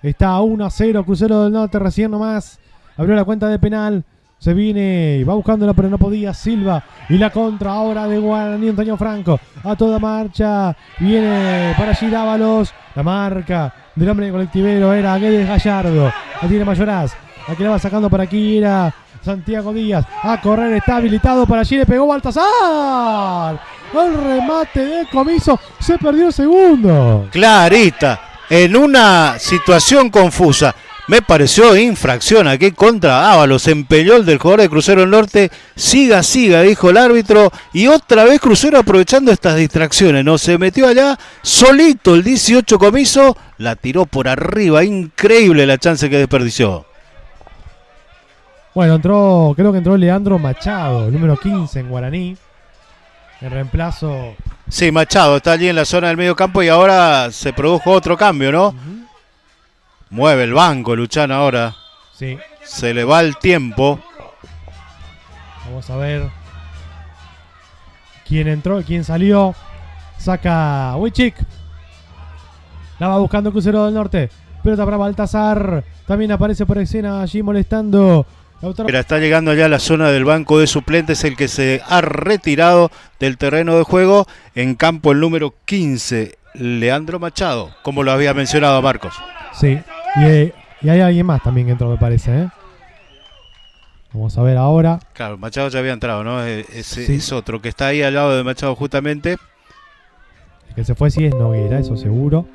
Está 1-0. Crucero del Norte recién nomás. Abrió la cuenta de penal. Se viene y va buscándola, pero no podía. Silva. Y la contra ahora de Guaraní Antonio Franco. A toda marcha. Viene para allí Dávalos. La marca del hombre de colectivero era Guedes Gallardo. La tiene Mayoraz. La que la va sacando por aquí era Santiago Díaz. A correr, está habilitado para allí. Le pegó Baltasar. El remate de Comiso. Se perdió el segundo. Clarita. En una situación confusa. Me pareció infracción aquí contra Ábalos. Empeñó el del jugador de Crucero del Norte. Siga, dijo el árbitro. Y otra vez Crucero aprovechando estas distracciones. No se metió allá. Solito el 18 Comiso. La tiró por arriba. Increíble la chance que desperdició. Bueno, creo que entró Leandro Machado, el número 15 en Guaraní. El reemplazo. Sí, Machado está allí en la zona del medio campo y ahora se produjo otro cambio, ¿no? Mueve el banco Luchán ahora. Sí. Se le va el tiempo. Vamos a ver quién entró, quién salió. Saca Wichik. La va buscando Crucero del Norte. Pelota para Baltasar. También aparece por escena allí molestando. Pero está llegando allá a la zona del banco de suplentes, el que se ha retirado del terreno de juego. En campo el número 15, Leandro Machado, como lo había mencionado Marcos. Sí, y hay alguien más también que entró, me parece, ¿eh? Vamos a ver ahora. Claro, Machado ya había entrado, ¿no? Sí. Es otro que está ahí al lado de Machado justamente. El que se fue sí es Noguera, eso seguro.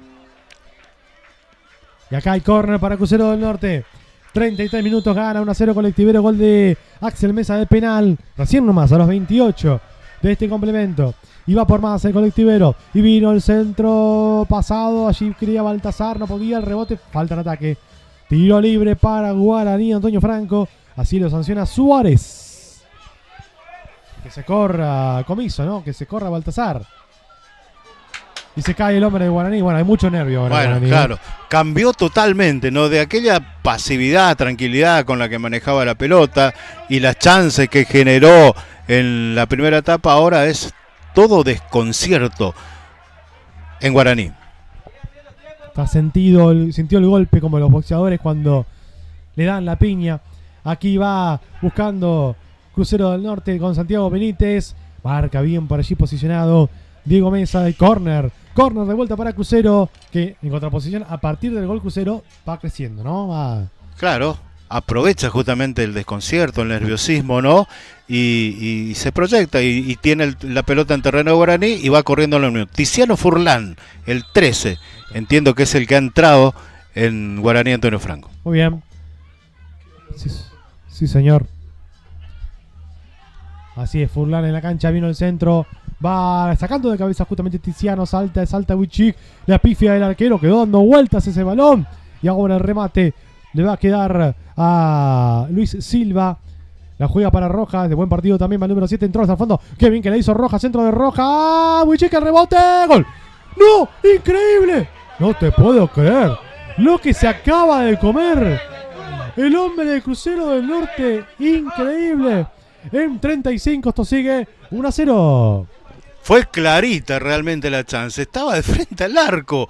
Y acá hay córner para Crucero del Norte. 33 minutos, gana 1-0 colectivero, gol de Axel Mesa de penal. Recién nomás, a los 28 de este complemento. Iba por más el colectivero. Y vino el centro pasado. Allí quería Baltasar, no podía, el rebote. Falta en ataque. Tiro libre para Guaraní, Antonio Franco. Así lo sanciona Suárez. Que se corra Comiso, ¿no? Que se corra Baltasar. Y se cae el hombre de Guaraní. Bueno, hay mucho nervio ahora. Bueno, Guaraní, claro. Cambió totalmente, ¿no? De aquella pasividad, tranquilidad con la que manejaba la pelota y las chances que generó en la primera etapa, ahora es todo desconcierto en Guaraní. Sintió el golpe como los boxeadores cuando le dan la piña. Aquí va buscando Crucero del Norte con Santiago Benítez. Marca bien por allí posicionado Diego Mesa de córner. Córner de vuelta para Crucero, que en contraposición a partir del gol Crucero va creciendo, ¿no? Claro, aprovecha justamente el desconcierto, el nerviosismo, ¿no? Y se proyecta y tiene la pelota en terreno de Guaraní y va corriendo a la Unión. Tiziano Furlán, el 13, entiendo que es el que ha entrado en Guaraní Antonio Franco. Muy bien. Sí, señor. Así es, Furlán en la cancha, vino el centro. Va sacando de cabeza justamente Tiziano, salta Wichik, la pifia del arquero, quedó dando vueltas ese balón. Y ahora el remate le va a quedar a Luis Silva. La juega para Rojas, de buen partido también, va el número 7, entró hasta el fondo. Qué bien que le hizo Rojas, centro de Rojas. Wichik, el rebote, gol. ¡No! ¡Increíble! No te puedo creer lo que se acaba de comer el hombre del Crucero del Norte. Increíble. en 35. Esto sigue 1-0. Fue clarita realmente la chance. Estaba de frente al arco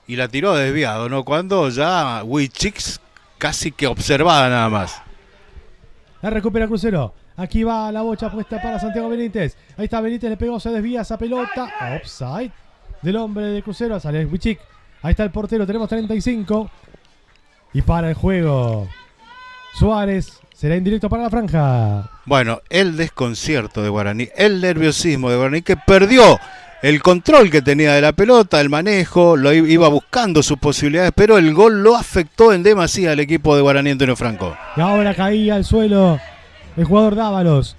y la tiró desviado, ¿no? Cuando ya Wichix casi que observaba nada más. La recupera Crucero. Aquí va la bocha puesta para Santiago Benítez. Ahí está Benítez, le pegó, se desvía esa pelota. Offside del hombre de Crucero. Sale Wichik. Ahí está el portero, tenemos 35. Y para el juego Suárez, será indirecto para la franja. Bueno, el desconcierto de Guaraní, el nerviosismo de Guaraní, que perdió el control que tenía de la pelota, el manejo, lo iba buscando sus posibilidades, pero el gol lo afectó en demasía al equipo de Guaraní Antonio Franco. Y ahora caía al suelo el jugador Dávalos.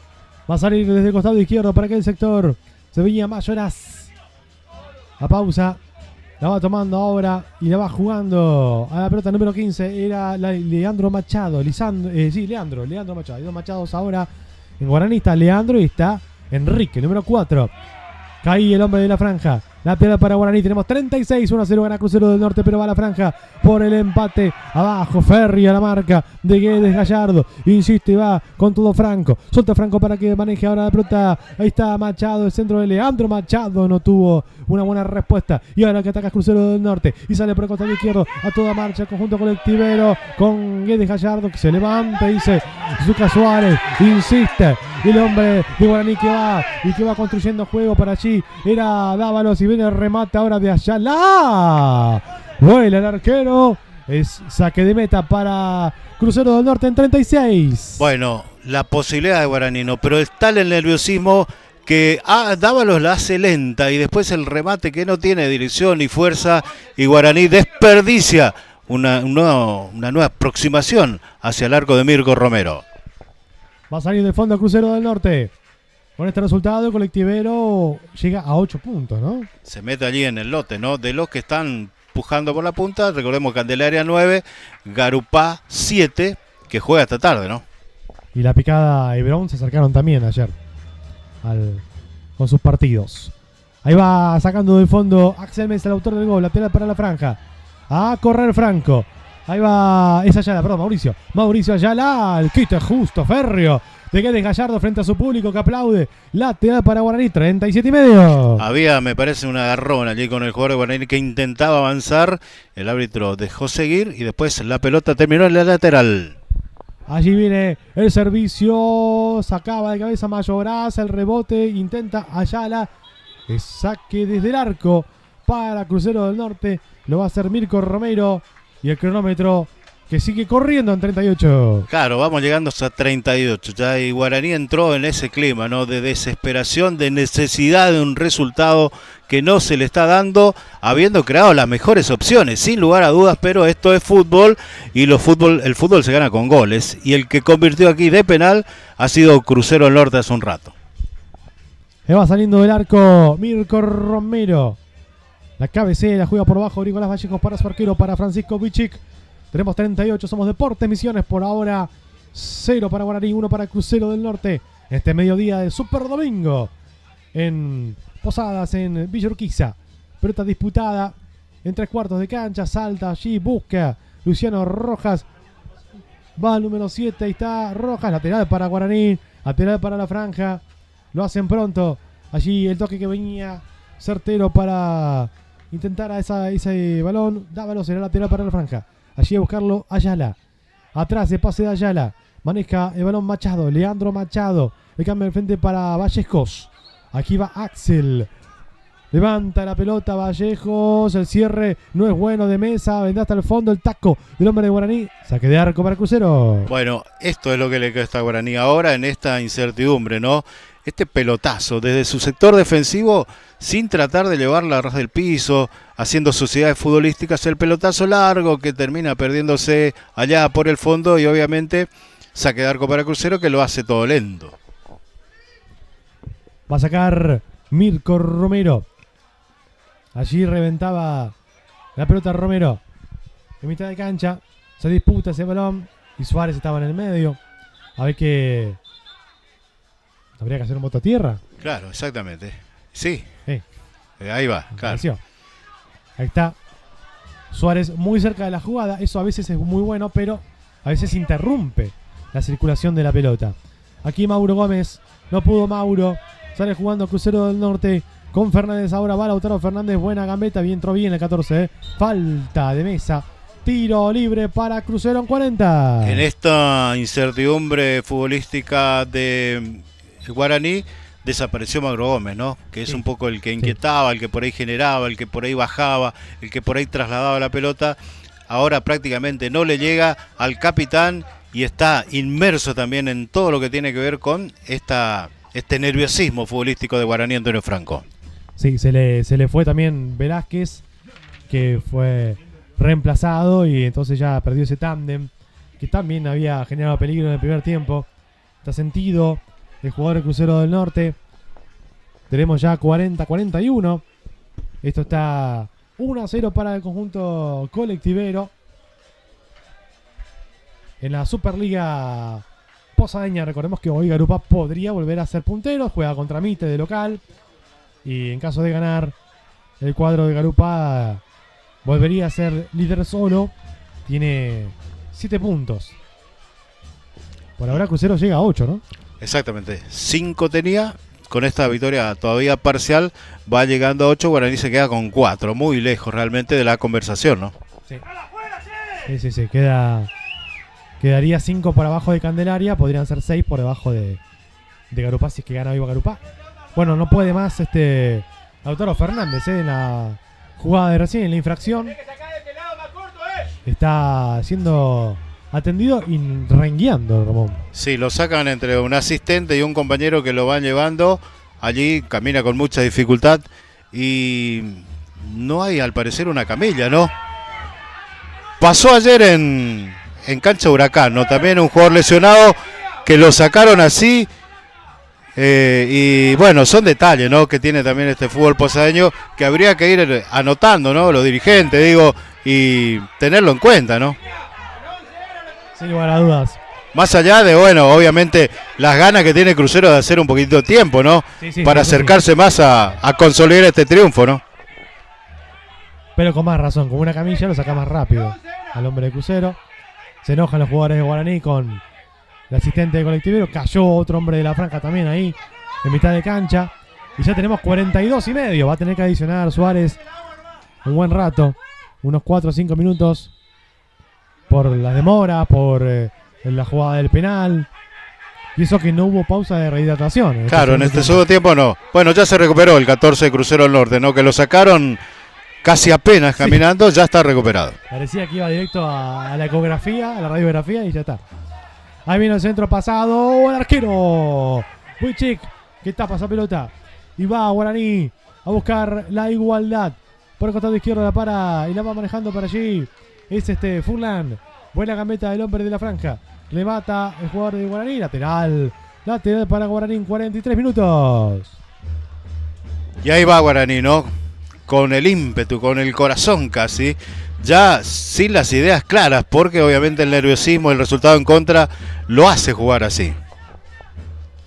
Va a salir desde el costado izquierdo para aquel sector. Se venía Mayoras. La pausa. La va tomando ahora y la va jugando a la pelota número 15. Era Leandro Machado. Leandro Machado. Hay dos Machados ahora. En Guaraní está Leandro y está Enrique, número 4. Caí el hombre de la franja. La pelota para Guaraní. Tenemos 36. 1-0 gana Crucero del Norte, pero va a la franja por el empate. Abajo, Ferri a la marca de Guedes Gallardo. Insiste y va con todo Franco. Suelta Franco para que maneje ahora la pelota. Ahí está Machado, el centro de Leandro Machado. No tuvo una buena respuesta. Y ahora que ataca Crucero del Norte. Y sale por el costado izquierdo a toda marcha. El conjunto colectivero con Guedes Gallardo que se levanta. Dice Zucca Suárez. Insiste. El hombre de Guaraní que va construyendo juego para allí. Era Dávalos y viene el remate ahora de Ayala. Vuela el arquero. Es saque de meta para Crucero del Norte en 36. Bueno, la posibilidad de Guaraní, no, pero es tal el nerviosismo que Dávalos la hace lenta y después el remate que no tiene dirección ni fuerza y Guaraní desperdicia una nueva aproximación hacia el arco de Mirko Romero. Va a salir del fondo Crucero del Norte. Con este resultado, el colectivero llega a 8 puntos, ¿no? Se mete allí en el lote, ¿no? De los que están pujando por la punta, recordemos Candelaria 9, Garupá 7, que juega esta tarde, ¿no? Y la picada y Brown se acercaron también ayer con sus partidos. Ahí va sacando del fondo Axel Mesa, el autor del gol, lateral para la franja. A correr Franco. Ahí va, es Ayala, perdón, Mauricio Ayala, el quite justo, férreo de Guedes Gallardo frente a su público que aplaude. Lateral para Guaraní, 37,5. Había, me parece, un agarrón allí con el jugador de Guaraní que intentaba avanzar. El árbitro dejó seguir y después la pelota terminó en la lateral. Allí viene el servicio, sacaba de cabeza Mayoraz, el rebote, intenta Ayala. El saque desde el arco para Crucero del Norte. Lo va a hacer Mirko Romero. Y el cronómetro que sigue corriendo en 38. Claro, vamos llegando hasta 38. Ya y Guaraní entró en ese clima, ¿no? De desesperación, de necesidad de un resultado que no se le está dando, habiendo creado las mejores opciones, sin lugar a dudas, pero esto es fútbol y el fútbol se gana con goles. Y el que convirtió aquí de penal ha sido Crucero del Norte hace un rato. Va saliendo del arco Mirko Romero. La cabecera juega por abajo Nicolás Vallejos para su arquero, para Francisco Wichik. Tenemos 38, somos Deportes Misiones por ahora. 0 para Guaraní, 1 para Crucero del Norte. Este mediodía de Super Domingo en Posadas, en Villa Urquiza. Pelota disputada en 3/4 de cancha. Salta allí, busca Luciano Rojas. Va al número 7, ahí está Rojas. Lateral para Guaraní, lateral para la franja. Lo hacen pronto. Allí el toque que venía certero para intentar a ese balón. Dávalos, será lateral para la franja. Allí a buscarlo Ayala. Atrás de pase de Ayala. Maneja el balón Machado. Leandro Machado. Le cambia el frente para Vallejos. Aquí va Axel. Levanta la pelota Vallejos. El cierre no es bueno de Mesa. Vendrá hasta el fondo el taco del hombre de Guaraní. Saque de arco para Crucero. Bueno, esto es lo que le cuesta a Guaraní ahora en esta incertidumbre, ¿no? Este pelotazo desde su sector defensivo, sin tratar de llevarla a ras del piso, haciendo sociedades futbolísticas, el pelotazo largo que termina perdiéndose allá por el fondo y obviamente saque de arco para Crucero que lo hace todo lento. Va a sacar Mirko Romero. Allí reventaba la pelota Romero. En mitad de cancha se disputa ese balón y Suárez estaba en el medio. A ver qué... ¿Habría que hacer un voto a tierra? Claro, exactamente. Sí. Sí. Ahí va, claro. Apareció. Ahí está. Suárez muy cerca de la jugada. Eso a veces es muy bueno, pero a veces interrumpe la circulación de la pelota. Aquí Mauro Gómez. No pudo Mauro. Sale jugando Crucero del Norte con Fernández. Ahora va Lautaro Fernández. Buena gambeta. Entró bien el 14. Falta de Mesa. Tiro libre para Crucero en 40. En esta incertidumbre futbolística de Guaraní desapareció Mauro Gómez, ¿no? Que es un poco el que inquietaba, el que por ahí generaba, el que por ahí bajaba, el que por ahí trasladaba la pelota. Ahora prácticamente no le llega al capitán y está inmerso también en todo lo que tiene que ver con este nerviosismo futbolístico de Guaraní Antonio Franco. Sí, se le fue también Velázquez, que fue reemplazado y entonces ya perdió ese tándem que también había generado peligro en el primer tiempo. Está sentido el jugador del Crucero del Norte. Tenemos ya 40-41. Esto está 1-0 para el conjunto colectivero. En la Superliga Posadeña, recordemos que hoy Garupá podría volver a ser puntero. Juega contra Mite de local. Y en caso de ganar, el cuadro de Garupá volvería a ser líder solo. Tiene 7 puntos. Por ahora Crucero llega a 8, ¿no? Exactamente. 5 tenía. Con esta victoria todavía parcial va llegando a 8. Guaraní se queda con 4. Muy lejos realmente de la conversación, ¿no? Sí. Sí. Quedaría 5 por abajo de Candelaria. Podrían ser 6 por debajo de Garupá si es que gana vivo Garupá. Bueno, no puede más Lautaro Fernández en la jugada de recién, en la infracción. Está siendo atendido y rengueando, Ramón. Sí, lo sacan entre un asistente y un compañero que lo van llevando. Allí camina con mucha dificultad y no hay al parecer una camilla, ¿no? Pasó ayer en cancha Huracán, ¿no? También un jugador lesionado que lo sacaron así. Y bueno, son detalles, ¿no? Que tiene también este fútbol posadeño que habría que ir anotando, ¿no? Los dirigentes, digo, y tenerlo en cuenta, ¿no? Sin lugar a dudas. Más allá de, bueno, obviamente las ganas que tiene Crucero de hacer un poquito de tiempo, ¿no? Sí, para acercarse más a consolidar este triunfo, ¿no? Pero con más razón, con una camilla lo saca más rápido al hombre de Crucero. Se enojan los jugadores de Guaraní con el asistente de colectivero. Cayó otro hombre de la franja también ahí, en mitad de cancha. Y ya tenemos 42 y medio. Va a tener que adicionar Suárez un buen rato. Unos 4 o 5 minutos. Por la demora, por la jugada del penal. Y eso que no hubo pausa de rehidratación. Claro, en este segundo tiempo no. Bueno, ya se recuperó el 14 de Crucero del Norte, ¿no? Que lo sacaron casi apenas caminando, ya está recuperado. Parecía que iba directo a la ecografía, a la radiografía y ya está. Ahí viene el centro pasado, el arquero Wichik, que tapa esa pelota. Y va Guaraní a buscar la igualdad. Por el costado izquierdo la para y la va manejando para allí. Es Furlan. Buena gambeta del hombre de la franja. Le mata el jugador de Guaraní. Lateral para Guaraní en 43 minutos. Y ahí va Guaraní, ¿no? Con el ímpetu, con el corazón casi. Ya sin las ideas claras, porque obviamente el nerviosismo, el resultado en contra, lo hace jugar así.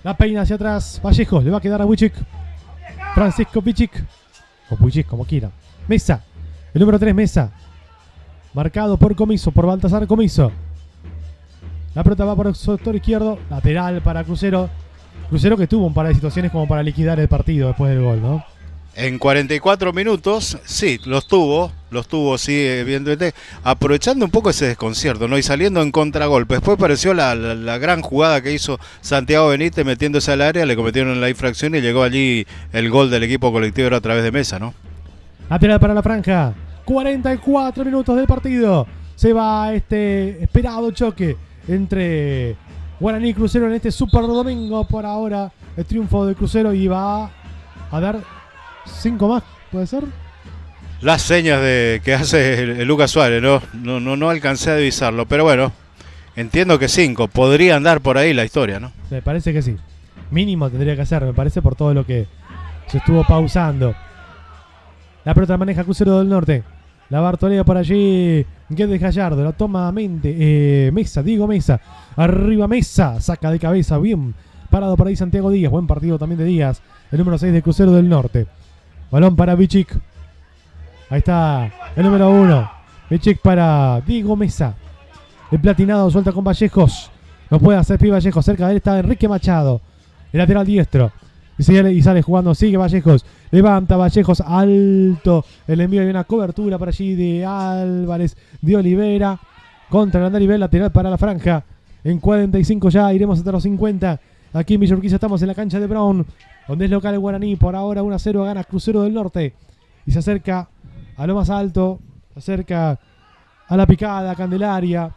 La peina hacia atrás. Vallejo, le va a quedar a Wichik. Francisco Wichik. O Wichik, como quiera. Mesa. El número 3, Mesa. Marcado por Comiso, por Baltasar Comiso. La pelota va por el sector izquierdo. Lateral para Crucero. Crucero que tuvo un par de situaciones como para liquidar el partido después del gol, ¿no? En 44 minutos, sí, los tuvo, sí, evidentemente, aprovechando un poco ese desconcierto, ¿no? Y saliendo en contragolpe. Después apareció la gran jugada que hizo Santiago Benítez metiéndose al área, le cometieron la infracción y llegó allí el gol del equipo colectivo a través de Mesa, ¿no? Lateral para la franja. 44 minutos del partido. Se va esperado choque entre Guaraní y Crucero en este Super Domingo. Por ahora, el triunfo de Crucero y va a dar 5 más, ¿puede ser? Las señas que hace el Lucas Suárez, ¿no? No alcancé a divisarlo, pero bueno, entiendo que 5. Podría andar por ahí la historia, ¿no? Me parece que sí. Mínimo tendría que hacer, me parece, por todo lo que se estuvo pausando. La pelota maneja Crucero del Norte. La Bartolea por allí. Guedes Gallardo. La toma Mesa. Diego Mesa. Arriba Mesa. Saca de cabeza. Bien parado por ahí Santiago Díaz. Buen partido también de Díaz. El número 6 de Crucero del Norte. Balón para Wichik. Ahí está el número 1. Wichik para Diego Mesa. El platinado suelta con Vallejos. No puede hacer pie Vallejo. Cerca de él está Enrique Machado, el lateral diestro. Y sale jugando, sigue Vallejos. Levanta Vallejos alto. El envío de una cobertura por allí de Álvarez de Olivera. Contra el nivel lateral para la franja. En 45 ya, iremos hasta los 50. Aquí en Villa Urquiza estamos en la cancha de Brown, donde es local el Guaraní. Por ahora 1-0 gana Crucero del Norte. Y se acerca a lo más alto. Se acerca a la picada, Candelaria.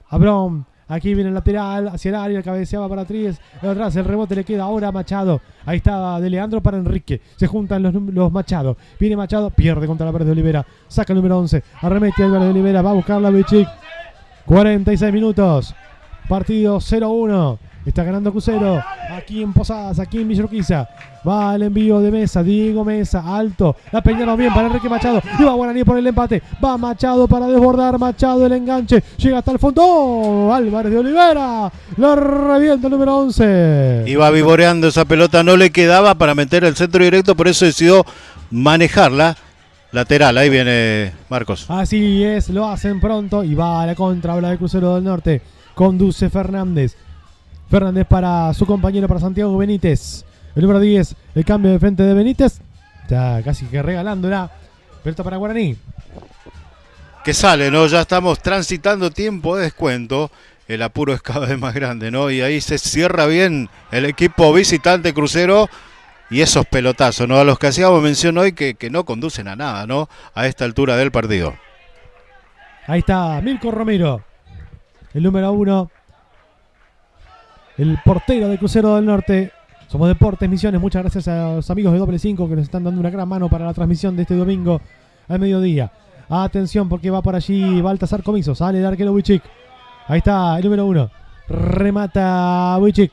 A Brown. Aquí viene el lateral hacia el área, cabeceaba para Tríez. Atrás el rebote le queda ahora a Machado. Ahí está de Leandro para Enrique. Se juntan los Machado. Viene Machado, pierde contra la pared de Olivera. Saca el número 11. Arremete Álvaro de Olivera. Va a buscarla Bichik. 46 minutos. Partido 0-1. Está ganando Crucero. Aquí en Posadas, aquí en Villa Urquiza. Va el envío de Mesa. Diego Mesa, alto. La peinaron bien para Enrique Machado. Y va Guaraní por el empate. Va Machado para desbordar. Machado el enganche. Llega hasta el fondo. ¡Oh! Álvarez de Olivera. Lo revienta el número 11. Iba vivoreando esa pelota. No le quedaba para meter el centro directo. Por eso decidió manejarla. Lateral. Ahí viene Marcos. Así es. Lo hacen pronto. Y va a la contra. Habla de Crucero del Norte. Conduce Fernández. Fernández para su compañero, para Santiago Benítez. El número 10, el cambio de frente de Benítez. Ya casi que regalándola. Pelota para Guaraní. Que sale, ¿no? Ya estamos transitando tiempo de descuento. El apuro es cada vez más grande, ¿no? Y ahí se cierra bien el equipo visitante Crucero. Y esos pelotazos, ¿no? A los que hacíamos mención hoy que no conducen a nada, ¿no? A esta altura del partido. Ahí está Milko Romero. El número 1. El portero de Crucero del Norte. Somos Deportes Misiones. Muchas gracias a los amigos de Doble 5 que nos están dando una gran mano para la transmisión de este domingo al mediodía. Atención porque va por allí Baltasar Comiso. Sale el arquero Wichik. Ahí está el número 1. Remata Wichik.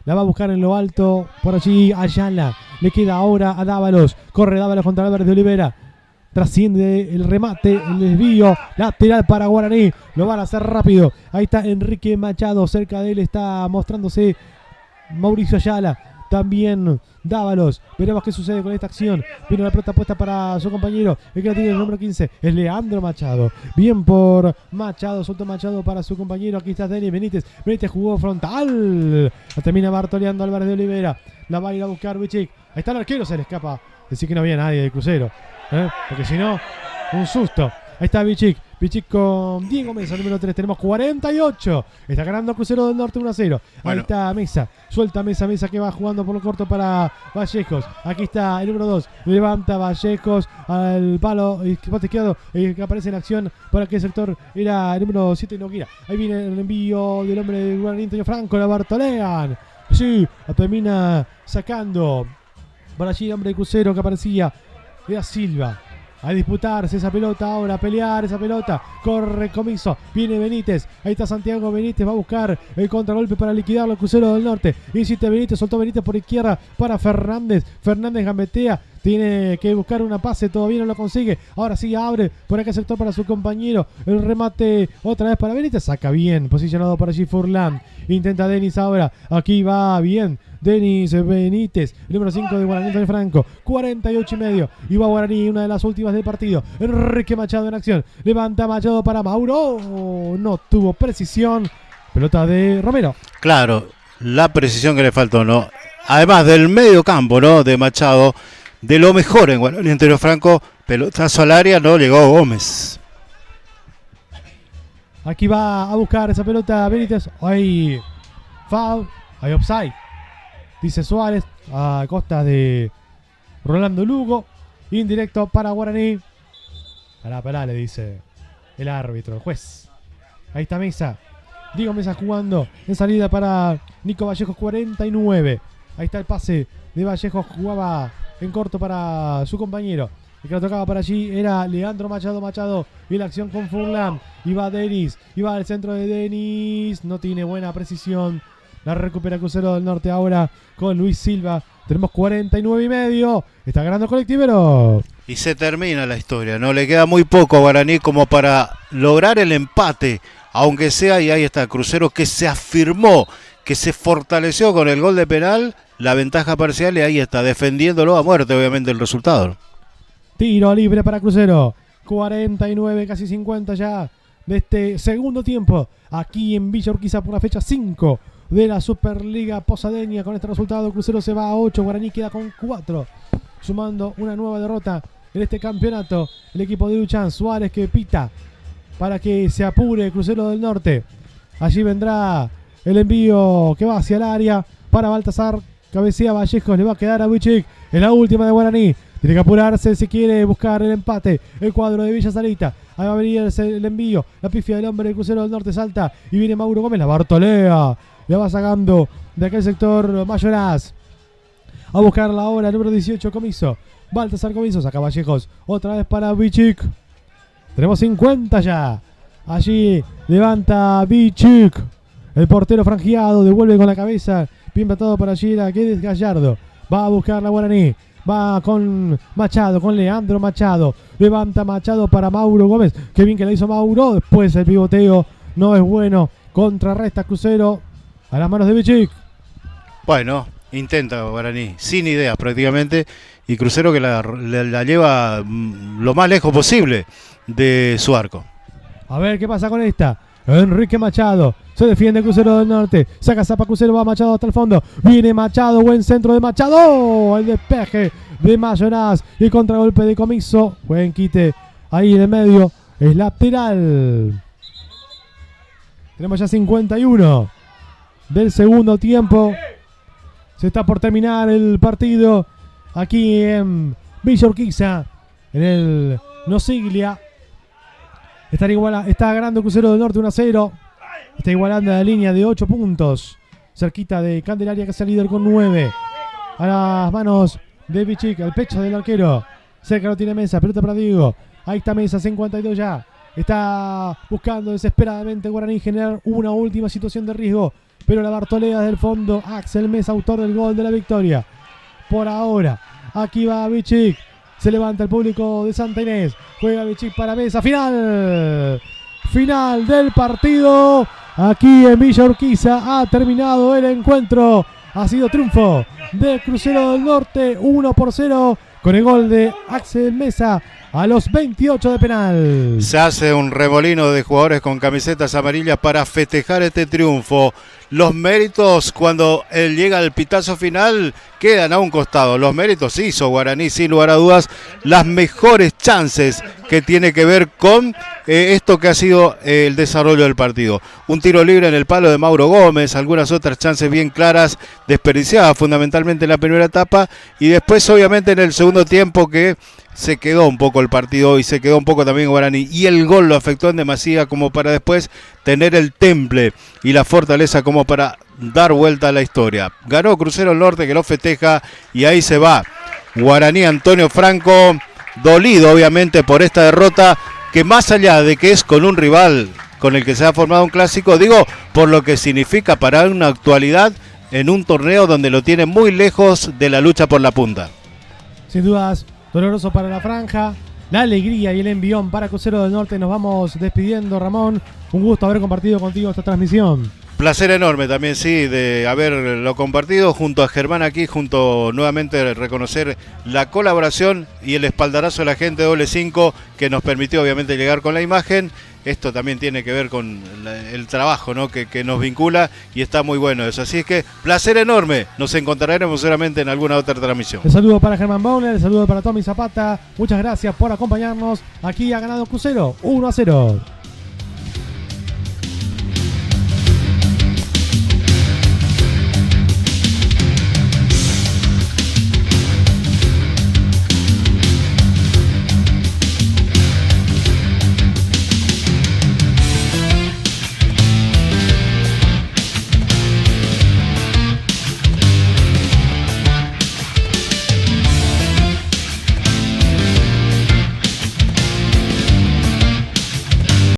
La va a buscar en lo alto. Por allí Ayala. Le queda ahora a Dávalos. Corre Dávalos contra Álvarez de Olivera. Trasciende el remate, el desvío, lateral para Guaraní. Lo van a hacer rápido. Ahí está Enrique Machado. Cerca de él está mostrándose Mauricio Ayala. También Dávalos. Veremos qué sucede con esta acción. Viene la pelota puesta para su compañero. El que la tiene el número 15 es Leandro Machado. Bien por Machado. Soltó Machado para su compañero. Aquí está Denis Benítez. Benítez jugó frontal. La termina bartoleando Álvarez de Olivera. La va a ir a buscar Wichik. Ahí está el arquero. Se le escapa. Decir que no había nadie de Crucero. Porque si no, un susto. Ahí está Bichik. Bichik con Diego Mesa, número 3. Tenemos 48. Está ganando Crucero del Norte 1-0. Ahí Bueno. está Mesa. Suelta Mesa que va jugando por lo corto para Vallejos. Aquí está el número 2. Levanta Vallejos al palo izquierdo. Que aparece en acción. ¿Para qué sector? Era el número 7 Noguera. Ahí viene el envío del hombre de Guaraní, Antonio Franco. La bartolean. Sí, la termina sacando. Por allí el hombre de Crucero que aparecía. Era Silva. A disputarse esa pelota ahora, a pelear esa pelota. Corre Comiso, viene Benítez. Ahí está Santiago Benítez, va a buscar el contragolpe para liquidarlo al Crucero del Norte. Insiste Benítez, soltó Benítez por izquierda para Fernández. Fernández gambetea, tiene que buscar una pase, todavía no lo consigue. Ahora sí abre por acá sector para su compañero. El remate otra vez para Benítez, saca bien, posicionado por allí Furlan. Intenta Denis ahora, aquí va bien. Denis Benítez, el número 5 de Guaraní de Franco, 48,5. Y va Guaraní, una de las últimas del partido. Enrique Machado en acción. Levanta Machado para Mauro. No tuvo precisión. Pelota de Romero. Claro, la precisión que le faltó, ¿no? Además del medio campo, ¿no? De Machado, de lo mejor en Guaraní Antonio Franco. Pelotazo al área, no llegó Gómez. Aquí va a buscar esa pelota Benítez. Hay foul, hay offside. Dice Suárez a costa de Rolando Lugo. Indirecto para Guaraní. Pará, le dice el árbitro, el juez. Ahí está Mesa. Diego Mesa jugando en salida para Nico Vallejos, 49. Ahí está el pase de Vallejos. Jugaba en corto para su compañero. El que lo tocaba para allí era Leandro Machado. Y la acción con Furlan. Y va Denis. Y va al centro de Denis. No tiene buena precisión. La recupera Crucero del Norte ahora con Luis Silva. Tenemos 49,5. Está ganando Colectivero. Y se termina la historia, ¿no? Le queda muy poco a Guaraní como para lograr el empate. Aunque sea, y ahí está Crucero que se afirmó, que se fortaleció con el gol de penal. La ventaja parcial y ahí está, defendiéndolo a muerte, obviamente, el resultado. Tiro libre para Crucero. 49, casi 50 ya. de este segundo tiempo aquí en Villa Urquiza por la fecha 5 de la Superliga Posadeña. Con este resultado Crucero se va a 8, Guaraní queda con 4, sumando una nueva derrota en este campeonato. El equipo de Luchán Suárez que pita para que se apure Crucero del Norte. Allí vendrá el envío que va hacia el área para Baltasar. Cabecea Vallejos, le va a quedar a Wichik. Es la última de Guaraní. Tiene que apurarse si quiere buscar el empate. El cuadro de Villa Sarita. Ahí va a venir el envío. La pifia del hombre del Crucero del Norte salta. Y viene Mauro Gómez. La Bartolea. Le va sacando de aquel sector Mayoraz. A buscar la hora número 18 Comiso. Baltasar Comiso. Saca Vallejos. Otra vez para Wichik. Tenemos 50 ya. Allí levanta Wichik. El portero franjeado. Devuelve con la cabeza. Bien patado para allí la Guedes Gallardo. Va a buscar la Guaraní. Va con Machado, con Leandro Machado. Levanta Machado para Mauro Gómez. Qué bien que la hizo Mauro. Después el pivoteo no es bueno. Contrarresta Crucero a las manos de Wichik. Bueno, intenta Guaraní, sin ideas prácticamente. Y Crucero que la lleva lo más lejos posible de su arco. A ver qué pasa con esta. Enrique Machado. Se defiende Crucero del Norte. Saca zapa Crucero, va Machado hasta el fondo. Viene Machado, buen centro de Machado. El despeje de Mayoraz. Y el contragolpe de Comiso. Buen quite ahí en el medio. Es lateral. Tenemos ya 51 del segundo tiempo. Se está por terminar el partido aquí en Villa Urquiza. En el Nosiglia. Está ganando Crucero del Norte 1-0. Está igualando la línea de 8 puntos. Cerquita de Candelaria que es el líder con 9. A las manos de Wichik, al pecho del arquero. Cerca lo tiene Mesa, pelota para Diego. Ahí está Mesa, 52 ya. Está buscando desesperadamente Guaraní generar una última situación de riesgo. Pero la Bartolea desde el fondo. Axel Mesa, autor del gol de la victoria. Por ahora, aquí va Wichik. Se levanta el público de Santa Inés. Juega Wichik para Mesa. Final del partido. Aquí en Villa Urquiza ha terminado el encuentro. Ha sido triunfo de Crucero del Norte 1-0 con el gol de Axel Mesa a los 28 de penal. Se hace un remolino de jugadores con camisetas amarillas para festejar este triunfo. Los méritos cuando él llega al pitazo final quedan a un costado. Los méritos hizo Guaraní sin lugar a dudas. Las mejores chances que tiene que ver con esto que ha sido el desarrollo del partido. Un tiro libre en el palo de Mauro Gómez, algunas otras chances bien claras desperdiciadas fundamentalmente en la primera etapa y después obviamente en el segundo tiempo que se quedó un poco el partido y se quedó un poco también Guaraní y el gol lo afectó en demasía como para después tener el temple y la fortaleza como para dar vuelta a la historia. Ganó Crucero del Norte que lo festeja y ahí se va Guaraní Antonio Franco, dolido obviamente por esta derrota que más allá de que es con un rival con el que se ha formado un clásico, digo por lo que significa para una actualidad en un torneo donde lo tiene muy lejos de la lucha por la punta. Sin dudas, doloroso para la franja, la alegría y el envión para Crucero del Norte. Nos vamos despidiendo, Ramón. Un gusto haber compartido contigo esta transmisión. Placer enorme también, sí, de haberlo compartido junto a Germán aquí, junto nuevamente a reconocer la colaboración y el espaldarazo de la gente de Doble 5 que nos permitió obviamente llegar con la imagen. Esto también tiene que ver con el trabajo, ¿no? que nos vincula y está muy bueno eso. Así es que placer enorme. Nos encontraremos seguramente en alguna otra transmisión. El saludo para Germán Bauner, el saludo para Tommy Zapata. Muchas gracias por acompañarnos. Aquí ha ganado Crucero 1-0.